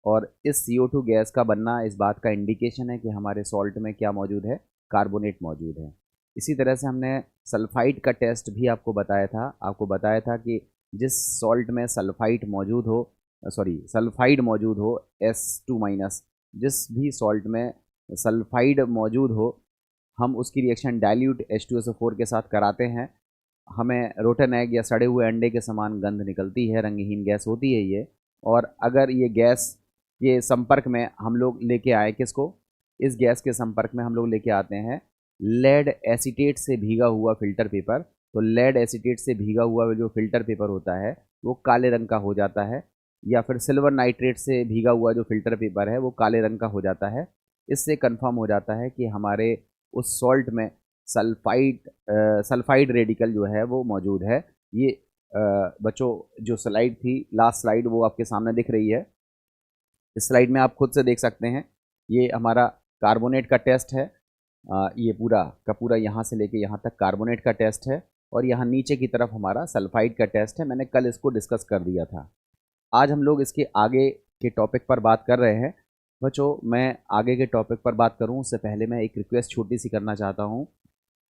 और इस CO2 गैस का बनना इस बात का इंडिकेशन है कि हमारे सॉल्ट में क्या मौजूद है, कार्बोनेट मौजूद है। इसी तरह से हमने सल्फाइड का टेस्ट भी आपको बताया था। आपको बताया था कि जिस सॉल्ट में सल्फाइड मौजूद हो, सल्फाइड मौजूद हो S2-, जिस भी सॉल्ट में सल्फाइड मौजूद हो, हम उसकी रिएक्शन डाइल्यूट H2SO4 के साथ कराते हैं। हमें रोटन एग या सड़े हुए अंडे के समान गंध निकलती है, रंगहीन गैस होती है ये। और अगर ये गैस के संपर्क में हम लोग लेके आए किसको, इस गैस के संपर्क में हम लोग लेके आते हैं लेड एसीटेट से भीगा हुआ फ़िल्टर पेपर। तो लेड एसीटेट से भीगा हुआ जो फ़िल्टर पेपर होता है वो काले रंग का हो जाता है, या फिर सिल्वर नाइट्रेट से भीगा हुआ जो फ़िल्टर पेपर है वो काले रंग का हो जाता है। इससे कंफर्म हो जाता है कि हमारे उस सॉल्ट में सल्फाइड रेडिकल जो है वो मौजूद है। ये बच्चों जो स्लाइड थी, लास्ट स्लाइड, वो आपके सामने दिख रही है। इस स्लाइड में आप खुद से देख सकते हैं, ये हमारा कार्बोनेट का टेस्ट है। ये पूरा का पूरा यहाँ से लेके यहाँ तक कार्बोनेट का टेस्ट है, और यहाँ नीचे की तरफ हमारा सल्फाइड का टेस्ट है। मैंने कल इसको डिस्कस कर दिया था। आज हम लोग इसके आगे के टॉपिक पर बात कर रहे हैं। बच्चों, मैं आगे के टॉपिक पर बात करूं उससे पहले मैं एक रिक्वेस्ट छोटी सी करना चाहता हूं।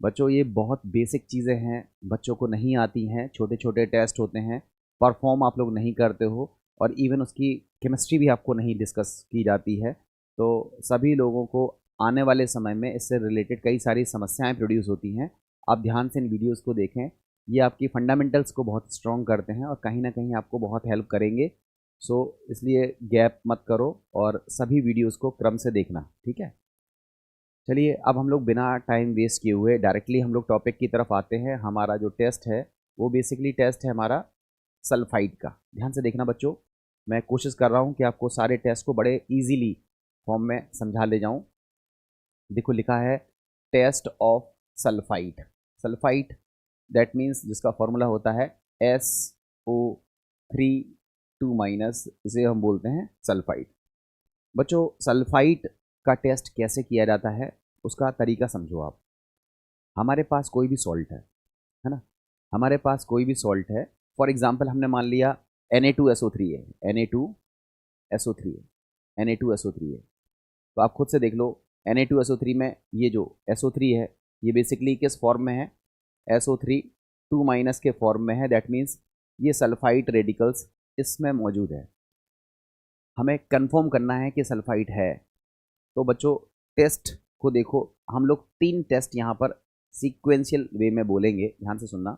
बच्चों, ये बहुत बेसिक चीज़ें हैं, बच्चों को नहीं आती हैं, छोटे छोटे टेस्ट होते हैं, परफॉर्म आप लोग नहीं करते हो, और इवन उसकी केमिस्ट्री भी आपको नहीं डिस्कस की जाती है। तो सभी लोगों को आने वाले समय में इससे रिलेटेड कई सारी समस्याएं प्रोड्यूस होती हैं। आप ध्यान से इन वीडियोस को देखें, ये आपकी फंडामेंटल्स को बहुत स्ट्रॉन्ग करते हैं और कहीं ना कहीं आपको बहुत हेल्प करेंगे। सो इसलिए गैप मत करो और सभी वीडियोस को क्रम से देखना, ठीक है। चलिए, अब हम लोग बिना टाइम वेस्ट किए हुए डायरेक्टली हम लोग टॉपिक की तरफ आते हैं। हमारा जो टेस्ट है वो बेसिकली टेस्ट है हमारा सल्फाइड का। ध्यान से देखना बच्चों, मैं कोशिश कर रहा हूँ कि आपको सारे टेस्ट को बड़े इजीली फॉर्म में समझा ले जाऊँ। देखो, लिखा है test of sulphide. Sulphide that means जिसका फॉर्मूला होता है SO3 2-, इसे हम बोलते हैं सल्फाइड। बच्चों, सल्फाइड का टेस्ट कैसे किया जाता है उसका तरीका समझो आप। हमारे पास कोई भी सॉल्ट है ना, हमारे पास कोई भी सॉल्ट है। फॉर एग्जांपल हमने मान लिया Na2SO3 है, Na2SO3 है, Na2SO3 है। तो आप खुद से देख लो, Na2SO3 में ये जो SO3 है ये बेसिकली किस फॉर्म में है, SO3 2- के फॉर्म में है। दैट मीन्स ये सल्फाइड रेडिकल्स इसमें मौजूद है। हमें कंफर्म करना है कि सल्फाइड है। तो बच्चों, टेस्ट को देखो, हम लोग 3 टेस्ट यहाँ पर सीक्वेंशियल वे में बोलेंगे, ध्यान से सुनना।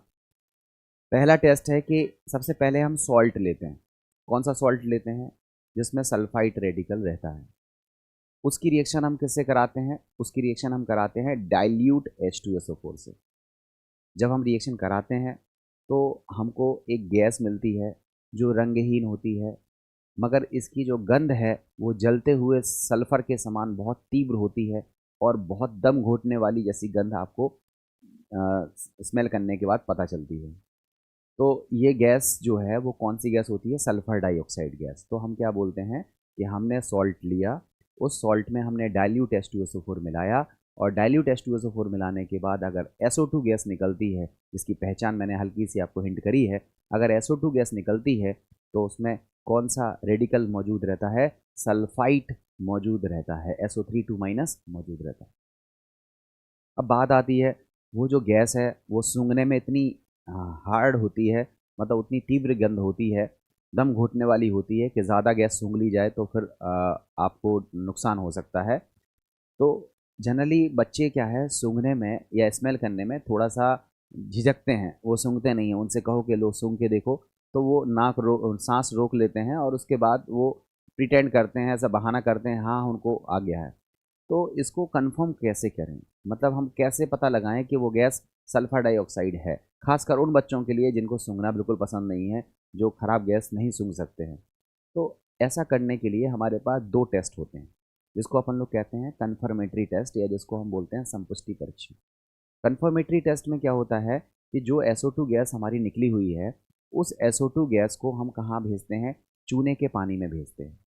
पहला टेस्ट है कि सबसे पहले हम सॉल्ट लेते हैं। कौन सा सॉल्ट लेते हैं, जिसमें सल्फाइड रेडिकल रहता है। उसकी रिएक्शन हम किससे कराते हैं, उसकी रिएक्शन हम कराते हैं डाइल्यूट H2SO4 से। जब हम रिएक्शन कराते हैं तो हमको एक गैस मिलती है जो रंगहीन होती है, मगर इसकी जो गंध है वो जलते हुए सल्फ़र के समान बहुत तीव्र होती है, और बहुत दम घोटने वाली जैसी गंध आपको स्मेल करने के बाद पता चलती है। तो ये गैस जो है वो कौन सी गैस होती है, सल्फ़र डाइऑक्साइड गैस। तो हम क्या बोलते हैं कि हमने सॉल्ट लिया, उस सॉल्ट में हमने डाइल्यूट H2SO4 मिलाया, और डाइल्यूट H2SO4 मिलाने के बाद अगर SO2 गैस निकलती है, जिसकी पहचान मैंने हल्की सी आपको हिंट करी है, अगर SO2 गैस निकलती है तो उसमें कौन सा रेडिकल मौजूद रहता है, सल्फाइड मौजूद रहता है, SO3 2- मौजूद रहता है। अब बात आती है, वो जो गैस है वो सूंघने में इतनी हार्ड होती है, मतलब उतनी तीव्र गंध होती है दम घुटने वाली होती है कि ज़्यादा गैस सूंघ ली जाए तो फिर आपको नुकसान हो सकता है। तो जनरली बच्चे क्या है सूंघने में या स्मेल करने में थोड़ा सा झिझकते हैं, वो सूंघते नहीं हैं। उनसे कहो कि लो सूंघ के देखो, तो वो सांस रोक लेते हैं और उसके बाद वो प्रिटेंड करते हैं, ऐसा बहाना करते हैं हाँ उनको आ गया है। तो इसको कंफर्म कैसे करें, मतलब हम कैसे पता लगाएं कि वो गैस सल्फर डाइऑक्साइड है, खासकर उन बच्चों के लिए जिनको सूंघना बिल्कुल पसंद नहीं है, जो खराब गैस नहीं सूंघ सकते हैं। तो ऐसा करने के लिए हमारे पास दो टेस्ट होते हैं, जिसको अपन लोग कहते हैं कन्फर्मेटरी टेस्ट या जिसको हम बोलते हैं संपुष्टि परीक्षण। कन्फर्मेटरी टेस्ट में क्या होता है कि जो SO2 गैस हमारी निकली हुई है, उस SO2 गैस को हम कहाँ भेजते हैं, चूने के पानी में भेजते हैं।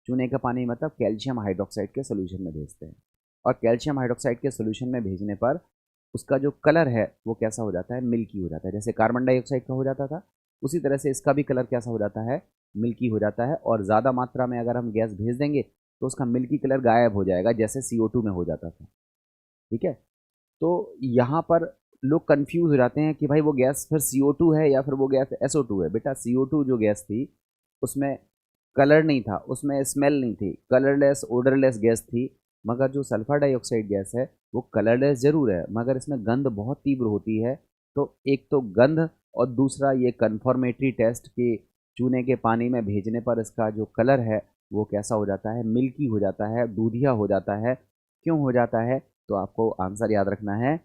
चूने का पानी मतलब कैल्शियम हाइड्रोक्साइड के सोल्यूशन में भेजते हैं। और कैल्शियम हाइड्रोक्साइड के सोल्यूशन में भेजने पर उसका जो कलर है वो कैसा हो जाता है, मिल्की हो जाता है। जैसे कार्बन डाइऑक्साइड का हो जाता था, उसी तरह से इसका भी कलर कैसा हो जाता है, मिल्की हो जाता है। और ज़्यादा मात्रा में अगर हम गैस भेज देंगे तो उसका मिल्की कलर गायब हो जाएगा, जैसे CO2 में हो जाता था। ठीक है, तो यहाँ पर लोग कंफ्यूज हो जाते हैं कि भाई वो गैस फिर CO2 है या फिर वो गैस SO2 है। बेटा CO2 जो गैस थी उसमें कलर नहीं था, उसमें स्मेल नहीं थी, कलरलेस ओडरलेस गैस थी। मगर जो सल्फर डाइऑक्साइड गैस है वो कलरलेस ज़रूर है, मगर इसमें गंध बहुत तीव्र होती है। तो एक तो गंध, और दूसरा ये कन्फर्मेटरी टेस्ट के चूने के पानी में भेजने पर इसका जो कलर है वो कैसा हो जाता है, मिल्की हो जाता है, दूधिया हो जाता है। क्यों हो जाता है, तो आपको आंसर याद रखना है,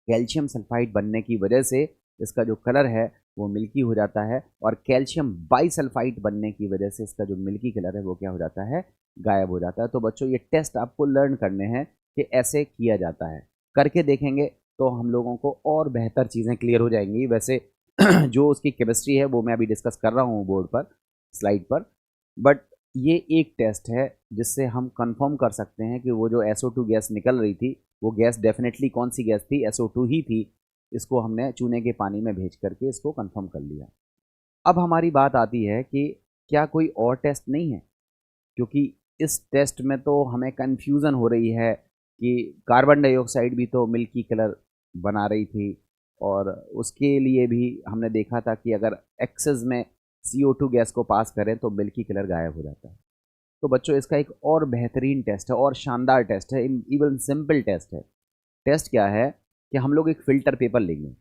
कैल्शियम सल्फाइड बनने की वजह से इसका जो कलर है वो मिल्की हो जाता है, और कैल्शियम बाइसल्फाइड बनने की वजह से इसका जो मिल्की कलर है वो क्या हो जाता है, गायब हो जाता है। तो बच्चों ये टेस्ट आपको लर्न करने हैं कि ऐसे किया जाता है, करके देखेंगे तो हम लोगों को और बेहतर चीज़ें क्लियर हो जाएंगी। वैसे जो उसकी केमिस्ट्री है वो मैं अभी डिस्कस कर रहा हूँ बोर्ड पर, स्लाइड पर, बट ये एक टेस्ट है जिससे हम कंफर्म कर सकते हैं कि वो जो SO2 गैस निकल रही थी वो गैस डेफिनेटली कौन सी गैस थी, SO2 ही थी। इसको हमने चूने के पानी में भेज करके इसको कंफर्म कर लिया। अब हमारी बात आती है कि क्या कोई और टेस्ट नहीं है, क्योंकि इस टेस्ट में तो हमें कन्फ्यूज़न हो रही है कि कार्बन डाइऑक्साइड भी तो मिल्की कलर बना रही थी, और उसके लिए भी हमने देखा था कि अगर एक्सेस में CO2 गैस को पास करें तो मिल्की कलर गायब हो जाता है। तो बच्चों इसका एक और बेहतरीन टेस्ट है और शानदार टेस्ट है, इवन सिंपल टेस्ट है। टेस्ट क्या है कि हम लोग एक फ़िल्टर पेपर लेंगे,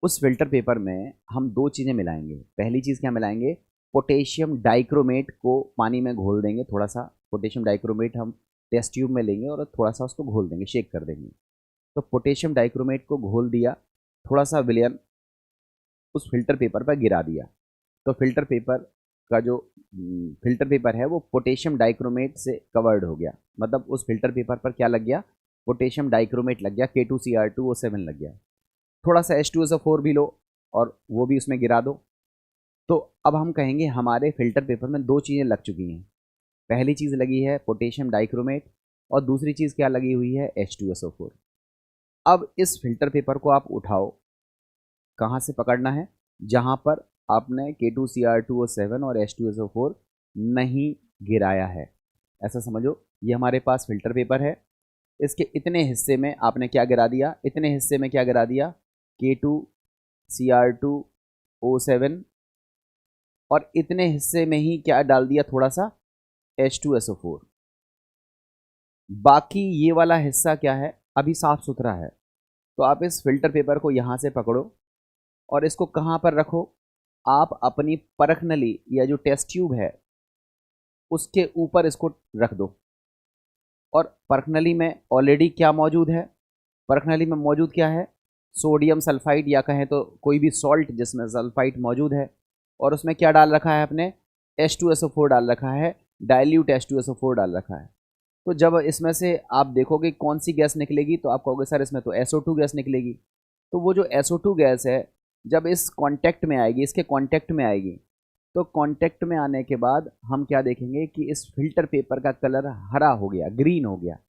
उस फिल्टर पेपर में हम दो चीज़ें मिलाएंगे। पहली चीज़ क्या मिलाएंगे, पोटेशियम डाइक्रोमेट को पानी में घोल देंगे। थोड़ा सा पोटेशियम डाइक्रोमेट हम टेस्ट ट्यूब में लेंगे और थोड़ा सा उसको घोल देंगे, शेक कर देंगे। तो पोटेशियम डाइक्रोमेट को घोल दिया, थोड़ा सा विलयन उस फिल्टर पेपर पर गिरा दिया, तो फिल्टर पेपर का जो फिल्टर पेपर है वो पोटेशियम डाइक्रोमेट से कवर्ड हो गया। मतलब उस फिल्टर पेपर पर क्या लग गया, पोटेशियम डाइक्रोमेट लग गया, K2Cr2O7 लग गया। थोड़ा सा H2SO4 भी लो और वो भी उसमें गिरा दो। तो अब हम कहेंगे हमारे फिल्टर पेपर में दो चीज़ें लग चुकी हैं। पहली चीज़ लगी है पोटेशियम डाइक्रोमेट और दूसरी चीज़ क्या लगी हुई है, H2SO4। अब इस फिल्टर पेपर को आप उठाओ, कहाँ से पकड़ना है, जहाँ पर आपने K2Cr2O7 और H2SO4 नहीं गिराया है। ऐसा समझो ये हमारे पास फिल्टर पेपर है, इसके इतने हिस्से में आपने क्या गिरा दिया, इतने हिस्से में क्या गिरा दिया, K2Cr2O7, और इतने हिस्से में ही क्या डाल दिया, थोड़ा सा H2SO4। बाकी ये वाला हिस्सा क्या है, अभी साफ सुथरा है। तो आप इस फिल्टर पेपर को यहाँ से पकड़ो और इसको कहाँ पर रखो, आप अपनी परख नली या जो टेस्ट ट्यूब है उसके ऊपर इसको रख दो। और परख नली में ऑलरेडी क्या मौजूद है, परख नली में मौजूद क्या है, सोडियम सल्फाइड या कहें तो कोई भी सॉल्ट जिसमें सल्फाइड मौजूद है। और उसमें क्या डाल रखा है आपने, H2SO4 डाल रखा है, डाइल्यूट H2SO4 डाल रखा है। तो जब इसमें से आप देखोगे कौन सी गैस निकलेगी तो आप कहोगे सर इसमें तो SO2 गैस निकलेगी। तो वो जो SO2 गैस है जब इस कांटेक्ट में आएगी, इसके कांटेक्ट में आएगी, तो कांटेक्ट में आने के बाद हम क्या देखेंगे कि इस फिल्टर पेपर का कलर हरा हो गया, ग्रीन हो गया।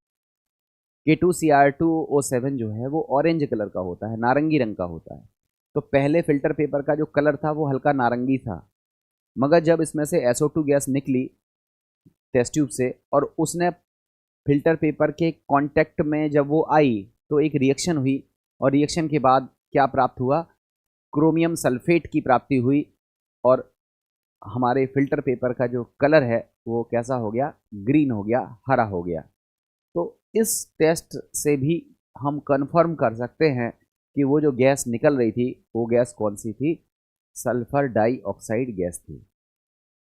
K2Cr2O7 जो है वो ऑरेंज कलर का होता है, नारंगी रंग का होता है। तो पहले फिल्टर पेपर का जो कलर था वो हल्का नारंगी था, मगर जब इसमें से SO2 गैस निकली टेस्ट ट्यूब से और उसने फिल्टर पेपर के कांटेक्ट में जब वो आई तो एक रिएक्शन हुई, और रिएक्शन के बाद क्या प्राप्त हुआ, क्रोमियम सल्फेट की प्राप्ति हुई। और हमारे फिल्टर पेपर का जो कलर है वो कैसा हो गया, ग्रीन हो गया, हरा हो गया। तो इस टेस्ट से भी हम कंफर्म कर सकते हैं कि वो जो गैस निकल रही थी वो गैस कौन सी थी, सल्फर डाइऑक्साइड गैस थी।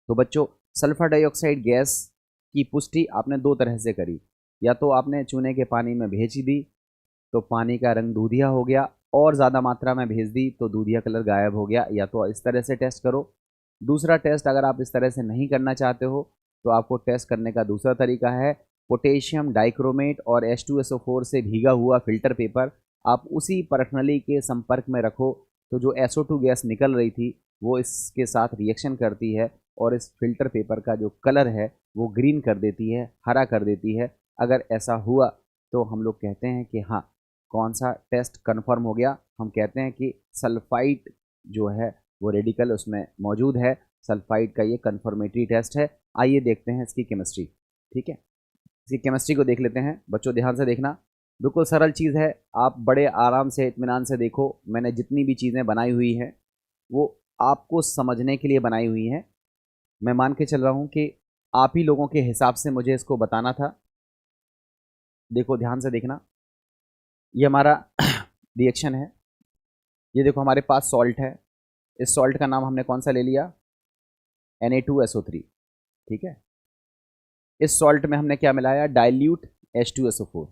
तो बच्चों, सल्फर डाइऑक्साइड गैस की पुष्टि आपने दो तरह से करी। या तो आपने चूने के पानी में भेज दी तो पानी का रंग दूधिया हो गया, और ज़्यादा मात्रा में भेज दी तो दूधिया कलर गायब हो गया। या तो इस तरह से टेस्ट करो। दूसरा टेस्ट अगर आप इस तरह से नहीं करना चाहते हो तो आपको टेस्ट करने का दूसरा तरीका है, पोटेशियम डाइक्रोमेट और H2SO4 से भीगा हुआ फिल्टर पेपर आप उसी परखनली के संपर्क में रखो, तो जो SO2 गैस निकल रही थी वो इसके साथ रिएक्शन करती है और इस फिल्टर पेपर का जो कलर है वो ग्रीन कर देती है, हरा कर देती है। अगर ऐसा हुआ तो हम लोग कहते हैं कि हाँ, कौन सा टेस्ट कन्फर्म हो गया, हम कहते हैं कि सल्फाइड जो है वो रेडिकल उसमें मौजूद है। सल्फाइड का ये कन्फर्मेटरी टेस्ट है। आइए देखते हैं इसकी केमिस्ट्री। ठीक है, इसकी केमिस्ट्री को देख लेते हैं। बच्चों ध्यान से देखना, बिल्कुल सरल चीज़ है, आप बड़े आराम से इत्मीनान से देखो। मैंने जितनी भी चीज़ें बनाई हुई हैं वो आपको समझने के लिए बनाई हुई हैं। मैं मान के चल रहा हूँ कि आप ही लोगों के हिसाब से मुझे इसको बताना था। देखो ध्यान से देखना, ये हमारा रिएक्शन है। ये देखो हमारे पास सॉल्ट है, इस सॉल्ट का नाम हमने कौन सा ले लिया, Na2SO3। ठीक है, इस सॉल्ट में हमने क्या मिलाया, डाइल्यूट H2SO4।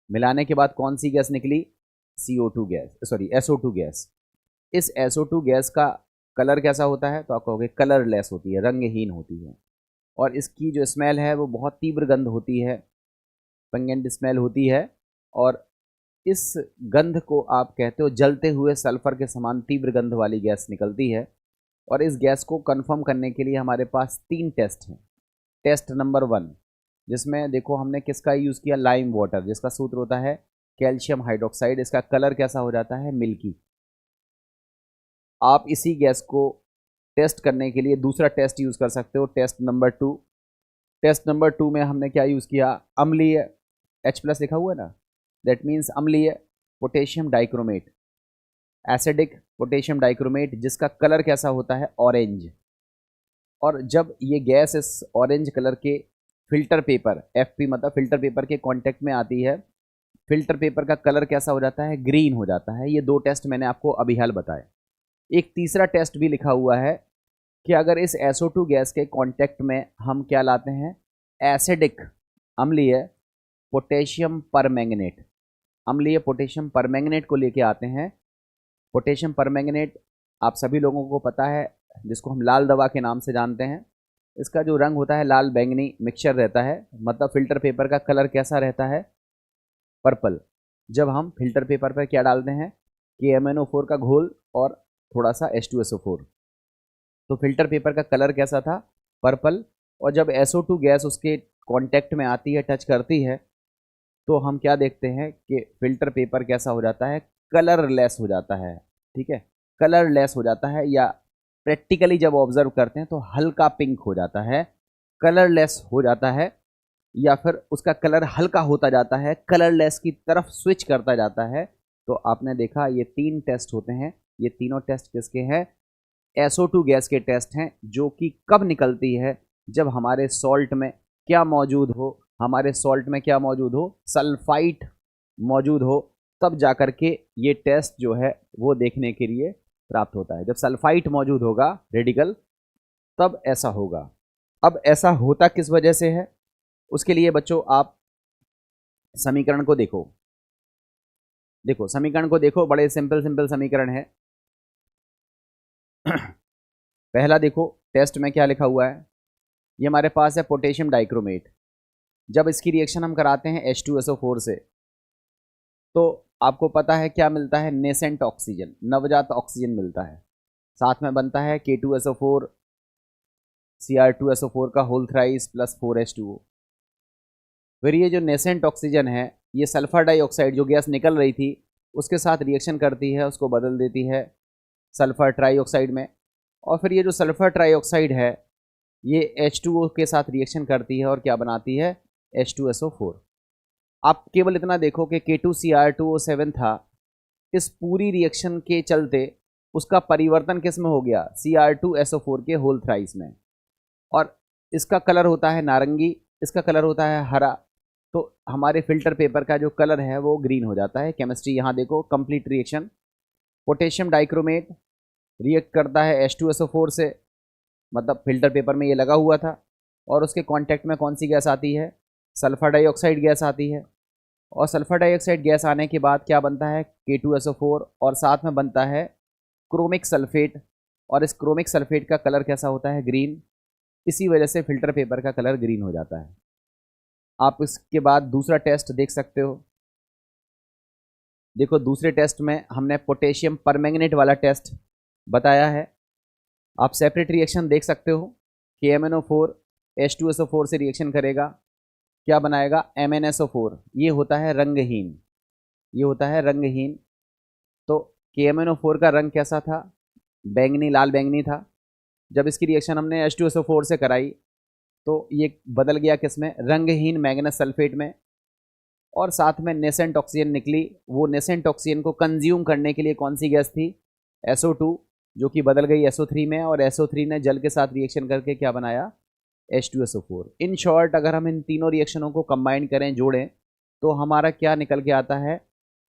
मिलाने के बाद कौन सी गैस निकली, CO2 gas, sorry SO2 gas. इस SO2 गैस का कलर कैसा होता है, तो आप कहोगे कलरलेस होती है, रंगहीन होती है। और इसकी जो स्मेल है वो बहुत तीव्र गंध होती है, पंगेंट स्मेल होती है। और इस गंध को आप कहते हो जलते हुए सल्फर के समान तीव्र गंध वाली गैस निकलती है। और इस गैस को कंफर्म करने के लिए हमारे पास 3 टेस्ट हैं। टेस्ट नंबर 1, जिसमें देखो हमने किसका यूज़ किया, लाइम वाटर, जिसका सूत्र होता है कैल्शियम हाइड्रोक्साइड। इसका कलर कैसा हो जाता है, मिल्की। आप इसी गैस को टेस्ट करने के लिए दूसरा टेस्ट यूज़ कर सकते हो, टेस्ट नंबर 2। टेस्ट नंबर 2 में हमने क्या यूज़ किया, अम्लीय, H+ लिखा हुआ है ना, दैट मीन्स अम्लीय potassium dichromate, acidic potassium dichromate, जिसका कलर कैसा होता है, ऑरेंज। और जब ये गैस इस ऑरेंज कलर के फिल्टर पेपर, FP मतलब फिल्टर पेपर के कांटेक्ट में आती है, फिल्टर पेपर का कलर कैसा हो जाता है, ग्रीन हो जाता है। ये 2 टेस्ट मैंने आपको अभी हाल बताए। एक तीसरा टेस्ट भी लिखा हुआ है कि अगर इस SO2 गैस के कांटेक्ट में हम क्या लाते हैं, एसिडिक अम्लीय पोटेशियम परमैंगनेट, अम्लीय पोटेशियम परमैंगनेट को लेके आते हैं। पोटेशियम परमैंगनेट आप सभी लोगों को पता है, जिसको हम लाल दवा के नाम से जानते हैं। इसका जो रंग होता है लाल बैंगनी मिक्सचर रहता है, मतलब फिल्टर पेपर का कलर कैसा रहता है, पर्पल। जब हम फिल्टर पेपर पर क्या डालते हैं, KMnO4 का घोल और थोड़ा सा H2SO4, तो फिल्टर पेपर का कलर कैसा था, पर्पल। और जब SO2 गैस उसके कांटेक्ट में आती है, टच करती है, तो हम क्या देखते हैं कि फिल्टर पेपर कैसा हो जाता है, कलरलेस हो जाता है। ठीक है, कलरलेस हो जाता है, या प्रैक्टिकली जब ऑब्जर्व करते हैं तो हल्का पिंक हो जाता है, कलरलेस हो जाता है, या फिर उसका कलर हल्का होता जाता है, कलरलेस की तरफ स्विच करता जाता है। तो आपने देखा ये 3 टेस्ट होते हैं। ये तीनों टेस्ट किसके हैं, SO2 गैस के टेस्ट हैं, जो कि कब निकलती है, जब हमारे सॉल्ट में क्या मौजूद हो, हमारे सॉल्ट में क्या मौजूद हो, सल्फाइट मौजूद हो, तब जाकर के ये टेस्ट जो है वो देखने के लिए प्राप्त होता है। जब सल्फाइट मौजूद होगा रेडिकल, तब ऐसा होगा। अब ऐसा होता किस वजह से है, उसके लिए बच्चों आप समीकरण को देखो। देखो समीकरण को देखो, बड़े सिंपल सिंपल समीकरण है। पहला देखो टेस्ट में क्या लिखा हुआ है, ये हमारे पास है पोटेशियम डाइक्रोमेट। जब इसकी रिएक्शन हम कराते हैं H2SO4 से, तो आपको पता है क्या मिलता है, नेसेंट ऑक्सीजन, नवजात ऑक्सीजन मिलता है। साथ में बनता है K2SO4 Cr2SO4 का होल थ्राइस प्लस 4H2O। फिर ये जो नेसेंट ऑक्सीजन है, ये सल्फर डाइऑक्साइड जो गैस निकल रही थी उसके साथ रिएक्शन करती है, उसको बदल देती है सल्फर ट्राइऑक्साइड में। और फिर ये जो सल्फर ट्राइऑक्साइड है ये H2O के साथ रिएक्शन करती है और क्या बनाती है, H2SO4। आप केवल इतना देखो कि K2Cr2O7 था, इस पूरी रिएक्शन के चलते उसका परिवर्तन किस में हो गया, Cr2SO4 के होल थ्राइस में, और इसका कलर होता है नारंगी, इसका कलर होता है हरा, तो हमारे फिल्टर पेपर का जो कलर है वो ग्रीन हो जाता है। केमिस्ट्री यहाँ देखो, complete reaction, potassium dichromate react करता है H2SO4 से, मतलब फिल्टर पेपर में ये लगा हुआ था, और उसके कांटेक्ट में कौन सी गैस आती है, सल्फर डाइऑक्साइड गैस आती है, और सल्फर डाइऑक्साइड गैस आने के बाद क्या बनता है, K2SO4, और साथ में बनता है क्रोमिक सल्फेट, और इस क्रोमिक सल्फेट का कलर कैसा होता है, ग्रीन। इसी वजह से फिल्टर पेपर का कलर ग्रीन हो जाता है। आप इसके बाद दूसरा टेस्ट देख सकते हो। देखो दूसरे टेस्ट में हमने पोटेशियम परमैंगनेट वाला टेस्ट बताया है। आप सेपरेट रिएक्शन देख सकते हो, KMnO4 H2SO4 से रिएक्शन करेगा, क्या बनाएगा, MnSO4। ये होता है रंगहीन, ये होता है रंगहीन। तो KMnO4 का रंग कैसा था, बैंगनी, लाल बैंगनी था। जब इसकी रिएक्शन हमने H2SO4 से कराई तो ये बदल गया किस में, रंगहीन मैग्नेस सल्फेट में, और साथ में नेसेंट ऑक्सीजन निकली। वो नेसेंट ऑक्सीजन को कंज्यूम करने के लिए कौन सी गैस थी, SO2, जो कि बदल गई SO3 में, और SO3 ने जल के साथ रिएक्शन करके क्या बनाया, H2SO4। इन शॉर्ट अगर हम इन तीनों रिएक्शनों को कंबाइन करें, जोड़ें, तो हमारा क्या निकल के आता है,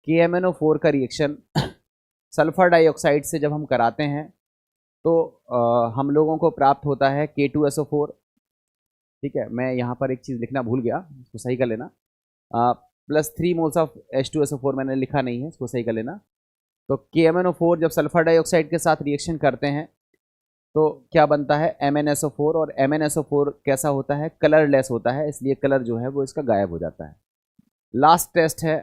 KMnO4 का रिएक्शन सल्फर डाइऑक्साइड से जब हम कराते हैं तो हम लोगों को प्राप्त होता है K2SO4। ठीक है, मैं यहाँ पर एक चीज़ लिखना भूल गया, इसको सही कर लेना, +3 मोल्स ऑफ H2SO4 मैंने लिखा नहीं है, इसको सही कर लेना। तो KMnO4 जब सल्फर डाइऑक्साइड के साथ रिएक्शन करते हैं तो क्या बनता है, MnSO4, और MnSO4 कैसा होता है, कलरलेस होता है, इसलिए कलर जो है वो इसका गायब हो जाता है। लास्ट टेस्ट है,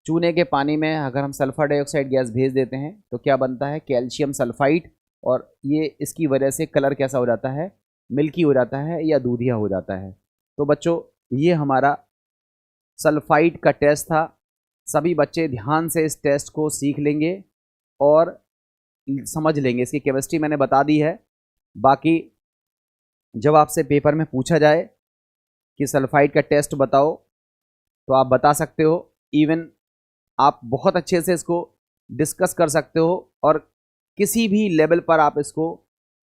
चूने के पानी में अगर हम सल्फर डाइऑक्साइड गैस भेज देते हैं तो क्या बनता है, कैल्शियम सल्फाइड, और ये इसकी वजह से कलर कैसा हो जाता है, मिल्की हो जाता है या दूधिया हो जाता है। तो बच्चों ये हमारा सल्फाइड का टेस्ट था। सभी बच्चे ध्यान से इस टेस्ट को सीख लेंगे और समझ लेंगे। इसकी केमिस्ट्री मैंने बता दी है, बाकी जब आपसे पेपर में पूछा जाए कि सल्फाइड का टेस्ट बताओ तो आप बता सकते हो। इवन आप बहुत अच्छे से इसको डिस्कस कर सकते हो और किसी भी लेवल पर आप इसको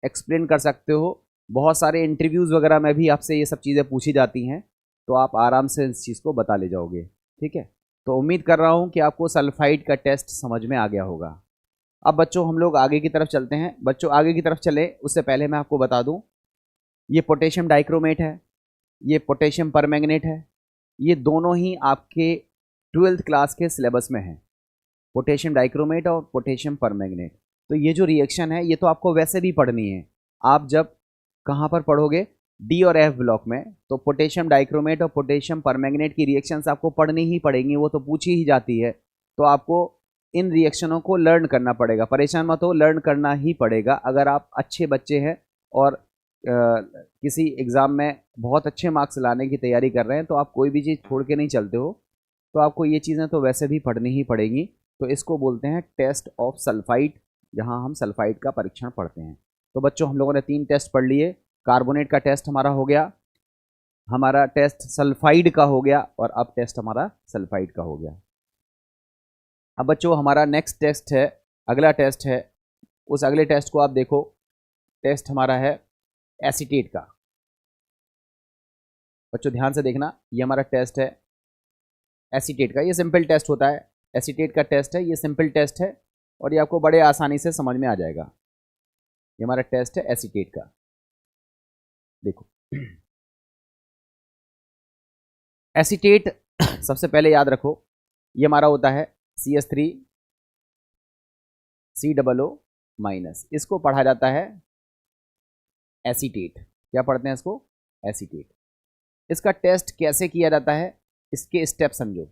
एक्सप्लेन कर सकते हो। बहुत सारे इंटरव्यूज़ वगैरह में भी आपसे ये सब चीज़ें पूछी जाती हैं, तो आप आराम से इस चीज़ को बता ले जाओगे। ठीक है, तो उम्मीद कर रहा हूँ कि आपको सल्फाइड का टेस्ट समझ में आ गया होगा। अब बच्चों हम लोग आगे की तरफ चलते हैं। बच्चों आगे की तरफ चले उससे पहले मैं आपको बता दूं, ये पोटेशियम डाइक्रोमेट है, ये पोटेशियम परमैंगनेट है, ये दोनों ही आपके 12th क्लास के सिलेबस में है, पोटेशियम डाइक्रोमेट और पोटेशियम परमैंगनेट। तो ये जो रिएक्शन है ये तो आपको वैसे भी पढ़नी है। आप जब कहाँ पर पढ़ोगे, डी और एफ ब्लॉक में, तो पोटेशियम डाइक्रोमेट और पोटेशियम परमैंगनेट की रिएक्शंस आपको पढ़नी ही पड़ेंगी, वो तो पूछी ही जाती है। तो आपको इन रिएक्शनों को लर्न करना पड़ेगा, परेशान मत हो, लर्न करना ही पड़ेगा। अगर आप अच्छे बच्चे हैं और किसी एग्ज़ाम में बहुत अच्छे मार्क्स लाने की तैयारी कर रहे हैं तो आप कोई भी चीज़ छोड़ के नहीं चलते हो, तो आपको ये चीज़ें तो वैसे भी पढ़नी ही पड़ेंगी। तो इसको बोलते हैं टेस्ट ऑफ सल्फाइड, जहाँ हम सल्फाइड का परीक्षण पढ़ते हैं। तो बच्चों हम लोगों ने 3 टेस्ट पढ़ लिए। कार्बोनेट का टेस्ट हमारा हो गया, हमारा टेस्ट सल्फाइड का हो गया, और अब टेस्ट हमारा सल्फाइड का हो गया। अब बच्चों हमारा नेक्स्ट टेस्ट है, अगला टेस्ट है, उस अगले टेस्ट को आप देखो। टेस्ट हमारा है एसीटेट का। बच्चों ध्यान से देखना, ये हमारा टेस्ट है एसीटेट का। ये सिंपल टेस्ट होता है, एसीटेट का टेस्ट है, ये सिंपल टेस्ट है और ये आपको बड़े आसानी से समझ में आ जाएगा। ये हमारा टेस्ट है एसीटेट का। देखो एसीटेट सबसे पहले याद रखो, ये हमारा होता है CH3 COO-, इसको पढ़ा जाता है एसीटेट। क्या पढ़ते हैं इसको, एसीटेट। इसका टेस्ट कैसे किया जाता है, इसके स्टेप समझो।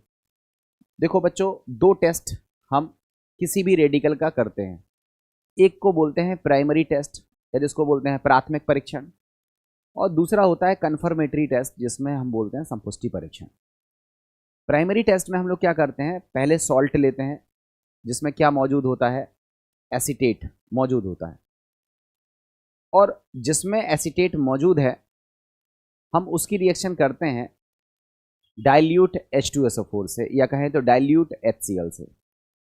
देखो बच्चों, 2 टेस्ट हम किसी भी रेडिकल का करते हैं। एक को बोलते हैं प्राइमरी टेस्ट, या जिसको बोलते हैं प्राथमिक परीक्षण, और दूसरा होता है कन्फर्मेटरी टेस्ट, जिसमें हम बोलते हैं संपुष्टि परीक्षण। प्राइमरी टेस्ट में हम लोग क्या करते हैं, पहले सॉल्ट लेते हैं जिसमें क्या मौजूद होता है, एसीटेट मौजूद होता है, और जिसमें एसीटेट मौजूद है हम उसकी रिएक्शन करते हैं डाइल्यूट H2SO4 से, या कहें तो डाइल्यूट HCl से।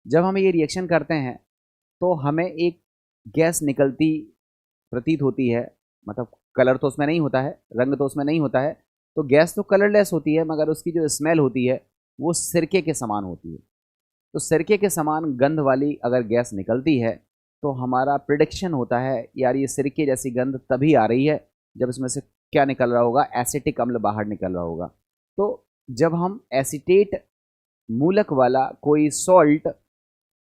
जब हम ये रिएक्शन करते हैं तो हमें एक गैस निकलती प्रतीत होती है, मतलब कलर तो उसमें नहीं होता है, रंग तो उसमें नहीं होता है, तो गैस तो कलरलेस होती है, मगर उसकी जो स्मेल होती है वो सिरके के समान होती है। तो सिरके के समान गंध वाली अगर गैस निकलती है तो हमारा प्रिडिक्शन होता है यार ये सिरके जैसी गंध तभी आ रही है जब इसमें से क्या निकल रहा होगा, एसिटिक अम्ल बाहर निकल रहा होगा। तो जब हम एसीटेट मूलक वाला कोई सॉल्ट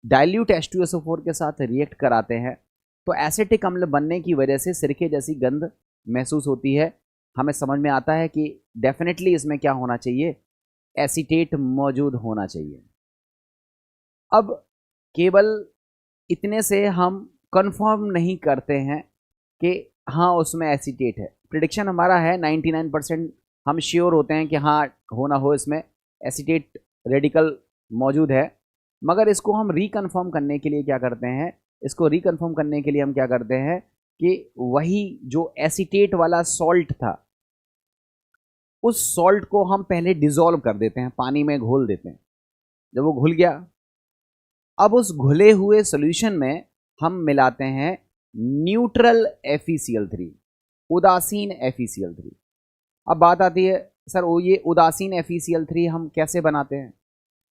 डाइल्यूट H2SO4 के साथ रिएक्ट कराते हैं तो एसिटिक अम्ल बनने की वजह से सिरके जैसी गंध महसूस होती है। हमें समझ में आता है कि डेफिनेटली इसमें क्या होना चाहिए, एसीटेट मौजूद होना चाहिए। अब केवल इतने से हम कंफर्म नहीं करते हैं कि हाँ उसमें एसीटेट है। प्रिडिक्शन हमारा है 99%, हम श्योर होते हैं कि हाँ हो ना हो इसमें एसीटेट रेडिकल मौजूद है, मगर इसको हम रिकन्फर्म करने के लिए क्या करते हैं, इसको रिकन्फर्म करने के लिए हम क्या करते हैं कि वही जो एसीटेट वाला सॉल्ट था उस सॉल्ट को हम पहले डिसॉल्व कर देते हैं, पानी में घोल देते हैं। जब वो घुल गया, अब उस घुले हुए सॉल्यूशन में हम मिलाते हैं न्यूट्रल FeCl3, उदासीन FeCl3। अब बात आती है सर वो ये उदासीन FeCl3 हम कैसे बनाते हैं।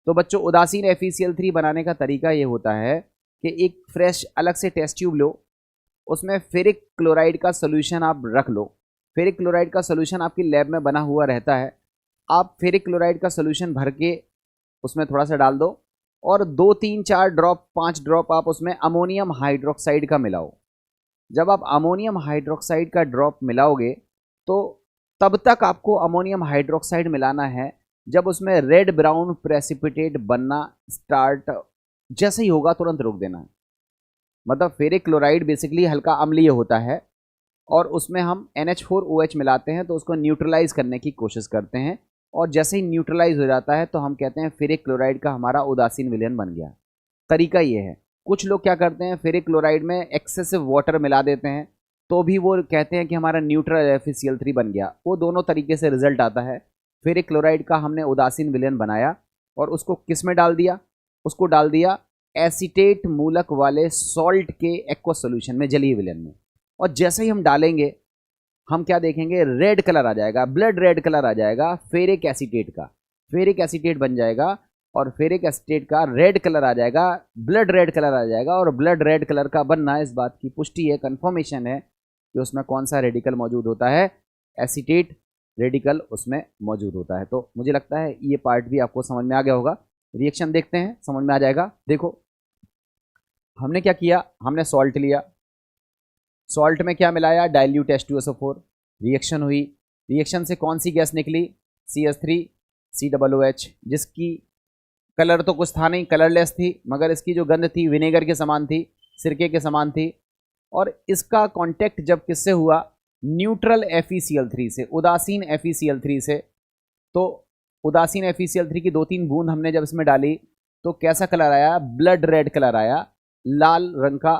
तो बच्चों उदासीन FeCl3 बनाने का तरीका ये होता है कि एक फ्रेश अलग से टेस्ट ट्यूब लो, उसमें फेरिक क्लोराइड का सोल्यूशन आप रख लो। फेरिक क्लोराइड का सोल्यूशन आपकी लैब में बना हुआ रहता है। आप फेरिक क्लोराइड का सोल्यूशन भर के उसमें थोड़ा सा डाल दो और 2 3 4 ड्रॉप 5 ड्रॉप आप उसमें अमोनियम हाइड्रोक्साइड का मिलाओ। जब आप अमोनियम हाइड्रोक्साइड का ड्रॉप मिलाओगे तो तब तक आपको अमोनियम हाइड्रोक्साइड मिलाना है जब उसमें रेड ब्राउन प्रेसिपिटेट बनना स्टार्ट जैसे ही होगा तुरंत रोक देना है। मतलब फेरिक क्लोराइड बेसिकली हल्का अम्लीय होता है और उसमें हम NH4OH मिलाते हैं तो उसको न्यूट्रलाइज करने की कोशिश करते हैं, और जैसे ही न्यूट्रलाइज हो जाता है तो हम कहते हैं फेरिक क्लोराइड का हमारा उदासीन विलयन बन गया। तरीका ये है। कुछ लोग क्या करते हैं फेरिक क्लोराइड में एक्सेसिव वाटर मिला देते हैं तो भी वो कहते हैं कि हमारा न्यूट्रल FeCl3 बन गया। वो दोनों तरीके से रिजल्ट आता है। फेरिक क्लोराइड का हमने उदासीन विलयन बनाया और उसको किस में डाल दिया, उसको डाल दिया एसीटेट मूलक वाले सॉल्ट के एक्वस सॉल्यूशन में, जलीय विलयन में। और जैसे ही हम डालेंगे हम क्या देखेंगे, रेड कलर आ जाएगा, ब्लड रेड कलर आ जाएगा फेरिक एसीटेट का। फेरिक एसीटेट बन जाएगा और फेरिक एसीटेट का रेड कलर आ जाएगा, ब्लड रेड कलर आ जाएगा। और ब्लड रेड कलर का बनना इस बात की पुष्टि है, कंफर्मेशन है कि उसमें कौन सा रेडिकल मौजूद होता है, एसीटेट रेडिकल उसमें मौजूद होता है। तो मुझे लगता है ये पार्ट भी आपको समझ में आ गया होगा। रिएक्शन देखते हैं, समझ में आ जाएगा। देखो हमने क्या किया, हमने सॉल्ट लिया, सॉल्ट में क्या मिलाया, डाइल्यूट H2SO4, रिएक्शन हुई। रिएक्शन से कौन सी गैस निकली, CH3COOH, जिसकी कलर तो कुछ था नहीं, कलरलेस थी, मगर इसकी जो गंध थी विनेगर के समान थी, सिरके के समान थी। और इसका कांटेक्ट जब किससे हुआ, न्यूट्रल FeCl3 से, उदासीन FeCl3 से। तो उदासीन FeCl3 की 2-3 बूंद हमने जब इसमें डाली तो कैसा कलर आया, ब्लड रेड कलर आया, लाल रंग का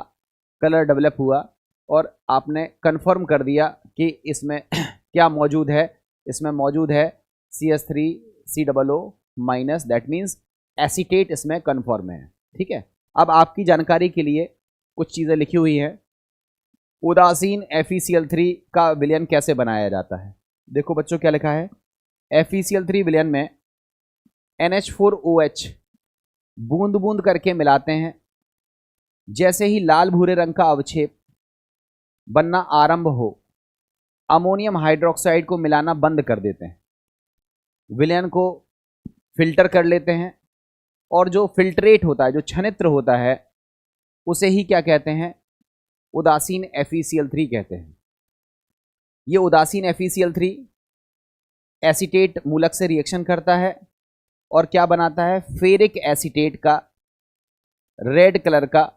कलर डेवलप हुआ। और आपने कंफर्म कर दिया कि इसमें क्या मौजूद है, इसमें मौजूद है CH3COO-, दैट मीन्स एसीटेट इसमें कंफर्म है। ठीक है। अब आपकी जानकारी के लिए कुछ चीज़ें लिखी हुई हैं। उदासीन FeCl3 का विलयन कैसे बनाया जाता है। देखो बच्चों क्या लिखा है, FeCl3 विलयन में NH4OH बूंद बूंद करके मिलाते हैं। जैसे ही लाल भूरे रंग का अवक्षेप बनना आरंभ हो, अमोनियम हाइड्रोक्साइड को मिलाना बंद कर देते हैं, विलयन को फिल्टर कर लेते हैं। और जो फिल्ट्रेट होता है, जो छनित्र होता है, उसे ही क्या कहते हैं, उदासीन FeCl3 कहते हैं। ये उदासीन FeCl3 एसीटेट मूलक से रिएक्शन करता है और क्या बनाता है, फेरिक एसीटेट का रेड कलर का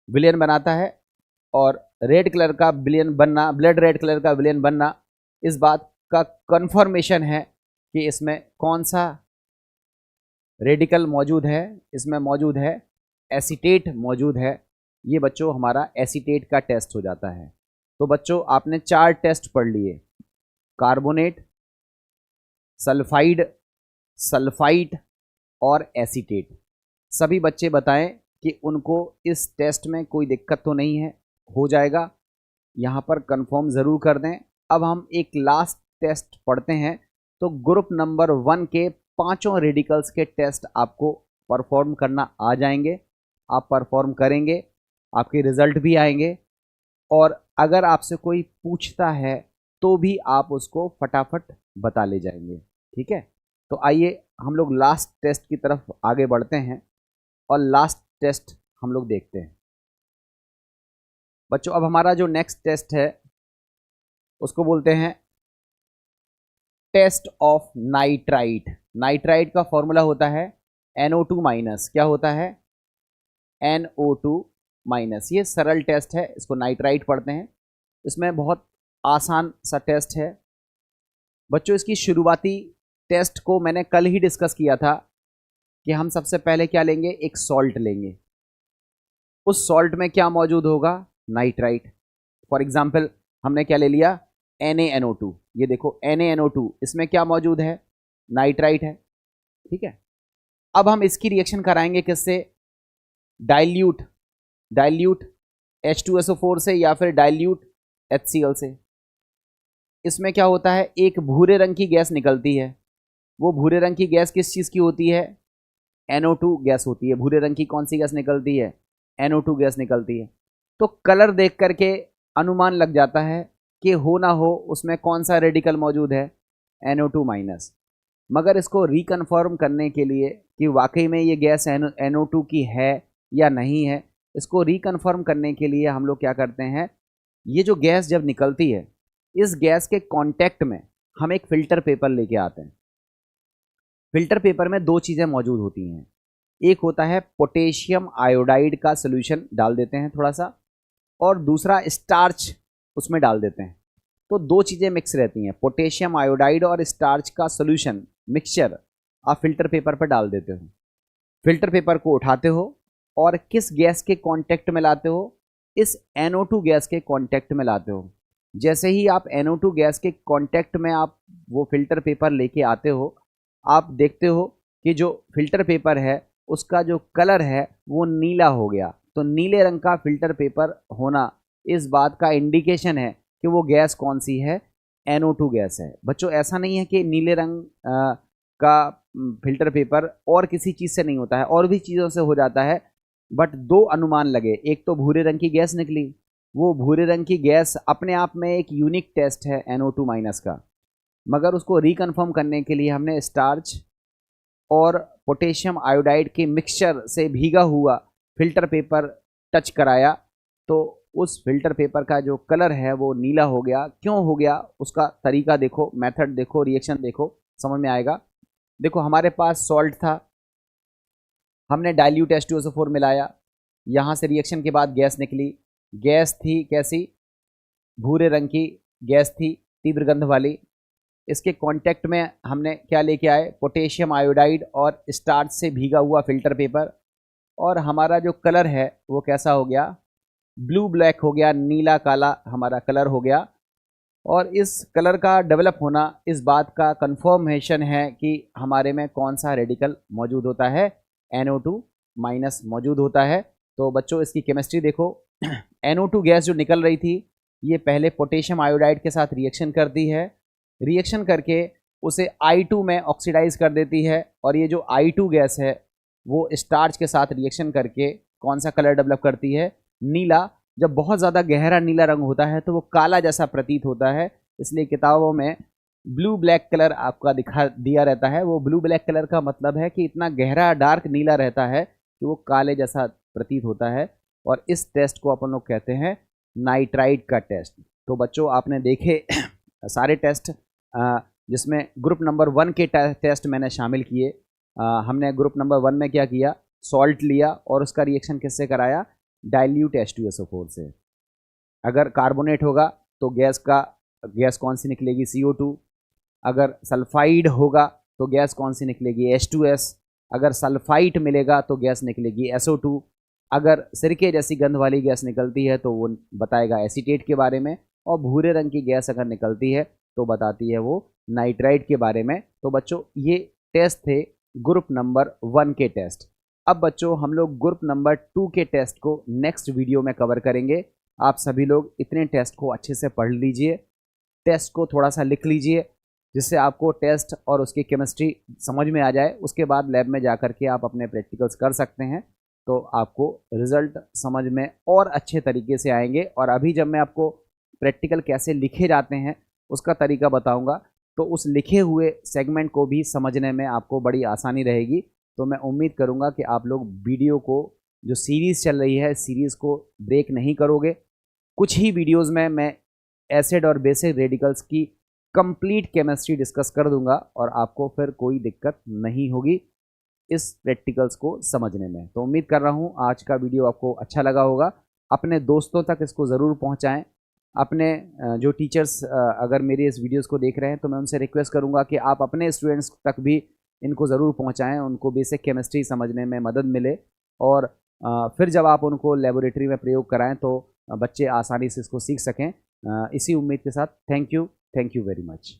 विलयन बनाता है। और रेड कलर का विलयन बनना, ब्लड रेड कलर का विलयन बनना, इस बात का कंफर्मेशन है कि इसमें कौन सा रेडिकल मौजूद है, इसमें मौजूद है एसीटेट मौजूद है। ये बच्चों हमारा एसीटेट का टेस्ट हो जाता है। तो बच्चों आपने 4 टेस्ट पढ़ लिए, कार्बोनेट, सल्फाइड, सल्फाइट और एसीटेट। सभी बच्चे बताएं कि उनको इस टेस्ट में कोई दिक्कत तो नहीं है, हो जाएगा, यहाँ पर कंफर्म ज़रूर कर दें। अब हम एक लास्ट टेस्ट पढ़ते हैं। तो ग्रुप नंबर 1 के पांचों रेडिकल्स के टेस्ट आपको परफॉर्म करना आ जाएंगे, आप परफॉर्म करेंगे, आपके रिजल्ट भी आएंगे, और अगर आपसे कोई पूछता है तो भी आप उसको फटाफट बता ले जाएंगे। ठीक है, तो आइए हम लोग लास्ट टेस्ट की तरफ आगे बढ़ते हैं और लास्ट टेस्ट हम लोग देखते हैं। बच्चों, अब हमारा जो नेक्स्ट टेस्ट है उसको बोलते हैं टेस्ट ऑफ नाइट्राइट। नाइट्राइट का फॉर्मूला होता है NO2 माइनस। क्या होता है? NO2 minus. ये सरल टेस्ट है, इसको नाइट्राइट पढ़ते हैं। इसमें बहुत आसान सा टेस्ट है बच्चों। इसकी शुरुआती टेस्ट को मैंने कल ही डिस्कस किया था कि हम सबसे पहले क्या लेंगे, एक सॉल्ट लेंगे। उस सॉल्ट में क्या मौजूद होगा? नाइट्राइट। फॉर एग्जाम्पल हमने क्या ले लिया? NaNO2। ये देखो NaNO2, इसमें क्या मौजूद है? नाइट्राइट है। ठीक है, अब हम इसकी रिएक्शन कराएंगे किससे? डाइल्यूट H2SO4 से या फिर डाइल्यूट HCl से। इसमें क्या होता है? एक भूरे रंग की गैस निकलती है। वो भूरे रंग की गैस किस चीज़ की होती है? NO2 गैस होती है। भूरे रंग की कौन सी गैस निकलती है? NO2 गैस निकलती है। तो कलर देख करके अनुमान लग जाता है कि हो ना हो उसमें कौन सा रेडिकल मौजूद है? NO2 minus. मगर इसको रिकन्फर्म करने के लिए कि वाकई में ये गैस NO2 की है या नहीं है, इसको रिकन्फर्म करने के लिए हम लोग क्या करते हैं, ये जो गैस जब निकलती है, इस गैस के कांटेक्ट में हम एक फ़िल्टर पेपर लेके आते हैं। फ़िल्टर पेपर में दो चीज़ें मौजूद होती हैं। एक होता है पोटेशियम आयोडाइड का सॉल्यूशन डाल देते हैं थोड़ा सा, और दूसरा स्टार्च उसमें डाल देते हैं। तो दो चीज़ें मिक्स रहती हैं, पोटेशियम आयोडाइड और स्टार्च का सॉल्यूशन मिक्सचर आप फिल्टर पेपर पर डाल देते हो। फिल्टर पेपर को उठाते हो और किस गैस के कांटेक्ट में लाते हो? इस NO2 गैस के कांटेक्ट में लाते हो। जैसे ही आप NO2 गैस के कांटेक्ट में आप वो फिल्टर पेपर लेके आते हो, आप देखते हो कि जो फिल्टर पेपर है उसका जो कलर है वो नीला हो गया। तो नीले रंग का फिल्टर पेपर होना इस बात का इंडिकेशन है कि वो गैस कौन सी है? NO2 गैस है। बच्चों, ऐसा नहीं है कि नीले रंग का फिल्टर पेपर और किसी चीज़ से नहीं होता है, और भी चीज़ों से हो जाता है। बट दो अनुमान लगे, एक तो भूरे रंग की गैस निकली, वो भूरे रंग की गैस अपने आप में एक यूनिक टेस्ट है NO2 माइनस का, मगर उसको रिकन्फर्म करने के लिए हमने स्टार्च और पोटेशियम आयोडाइड के मिक्सचर से भीगा हुआ फिल्टर पेपर टच कराया, तो उस फिल्टर पेपर का जो कलर है वो नीला हो गया। क्यों हो गया? उसका तरीका देखो, मेथड देखो, रिएक्शन देखो, समझ में आएगा। देखो, हमारे पास सॉल्ट था, हमने डाइल्यूट H2SO4 मिलाया, यहाँ से रिएक्शन के बाद गैस निकली। गैस थी कैसी? भूरे रंग की गैस थी, तीव्र गंध वाली। इसके कांटेक्ट में हमने क्या लेके आए? पोटेशियम आयोडाइड और स्टार्च से भीगा हुआ फिल्टर पेपर, और हमारा जो कलर है वो कैसा हो गया? ब्लू ब्लैक हो गया, नीला काला हमारा कलर हो गया। और इस कलर का डेवलप होना इस बात का कंफर्मेशन है कि हमारे में कौन सा रेडिकल मौजूद होता है? NO2 माइनस मौजूद होता है। तो बच्चों, इसकी केमिस्ट्री देखो। NO2 गैस जो निकल रही थी, ये पहले पोटेशियम आयोडाइड के साथ रिएक्शन करती है, रिएक्शन करके उसे I2 में ऑक्सीडाइज कर देती है, और ये जो I2 गैस है वो स्टार्च के साथ रिएक्शन करके कौन सा कलर डेवलप करती है? नीला। जब बहुत ज़्यादा गहरा नीला रंग होता है तो वो काला जैसा प्रतीत होता है, इसलिए किताबों में ब्लू ब्लैक कलर आपका दिखा दिया रहता है। वो ब्लू ब्लैक कलर का मतलब है कि इतना गहरा डार्क नीला रहता है कि वो काले जैसा प्रतीत होता है, और इस टेस्ट को अपन लोग कहते हैं नाइट्राइट का टेस्ट। तो बच्चों, आपने देखे सारे टेस्ट, जिसमें ग्रुप नंबर 1 के टेस्ट मैंने शामिल किए। हमने ग्रुप नंबर 1 में क्या किया? सॉल्ट लिया और उसका रिएक्शन किससे कराया? डाइल्यूट H2SO4 से। अगर कार्बोनेट होगा तो गैस कौन सी निकलेगी? CO2। अगर सल्फाइड होगा तो गैस कौन सी निकलेगी? H2S। अगर सल्फाइट मिलेगा तो गैस निकलेगी SO2। अगर सिरके जैसी गंध वाली गैस निकलती है तो वो बताएगा एसीटेट के बारे में, और भूरे रंग की गैस अगर निकलती है तो बताती है वो नाइट्राइट के बारे में। तो बच्चों, ये टेस्ट थे ग्रुप नंबर 1 के टेस्ट। अब बच्चों हम लोग ग्रुप नंबर 2 के टेस्ट को नेक्स्ट वीडियो में कवर करेंगे। आप सभी लोग इतने टेस्ट को अच्छे से पढ़ लीजिए, टेस्ट को थोड़ा सा लिख लीजिए, जिससे आपको टेस्ट और उसकी केमिस्ट्री समझ में आ जाए। उसके बाद लैब में जा कर के आप अपने प्रैक्टिकल्स कर सकते हैं, तो आपको रिज़ल्ट समझ में और अच्छे तरीके से आएंगे। और अभी जब मैं आपको प्रैक्टिकल कैसे लिखे जाते हैं उसका तरीका बताऊंगा, तो उस लिखे हुए सेगमेंट को भी समझने में आपको बड़ी आसानी रहेगी। तो मैं उम्मीद करूंगा कि आप लोग वीडियो को, जो सीरीज़ चल रही है, सीरीज़ को ब्रेक नहीं करोगे। कुछ ही वीडियोज़ में मैं एसिड और बेसिक रेडिकल्स की कंप्लीट केमिस्ट्री डिस्कस कर दूंगा और आपको फिर कोई दिक्कत नहीं होगी इस प्रैक्टिकल्स को समझने में। तो उम्मीद कर रहा हूँ आज का वीडियो आपको अच्छा लगा होगा। अपने दोस्तों तक इसको ज़रूर पहुँचाएँ। अपने जो टीचर्स अगर मेरे इस वीडियोस को देख रहे हैं, तो मैं उनसे रिक्वेस्ट करूंगा कि आप अपने स्टूडेंट्स तक भी इनको ज़रूर पहुंचाएं, उनको बेसिक केमिस्ट्री समझने में मदद मिले। और फिर जब आप उनको लेबोरेटरी में प्रयोग कराएं तो बच्चे आसानी से इसको सीख सकें। इसी उम्मीद के साथ थैंक यू वेरी मच।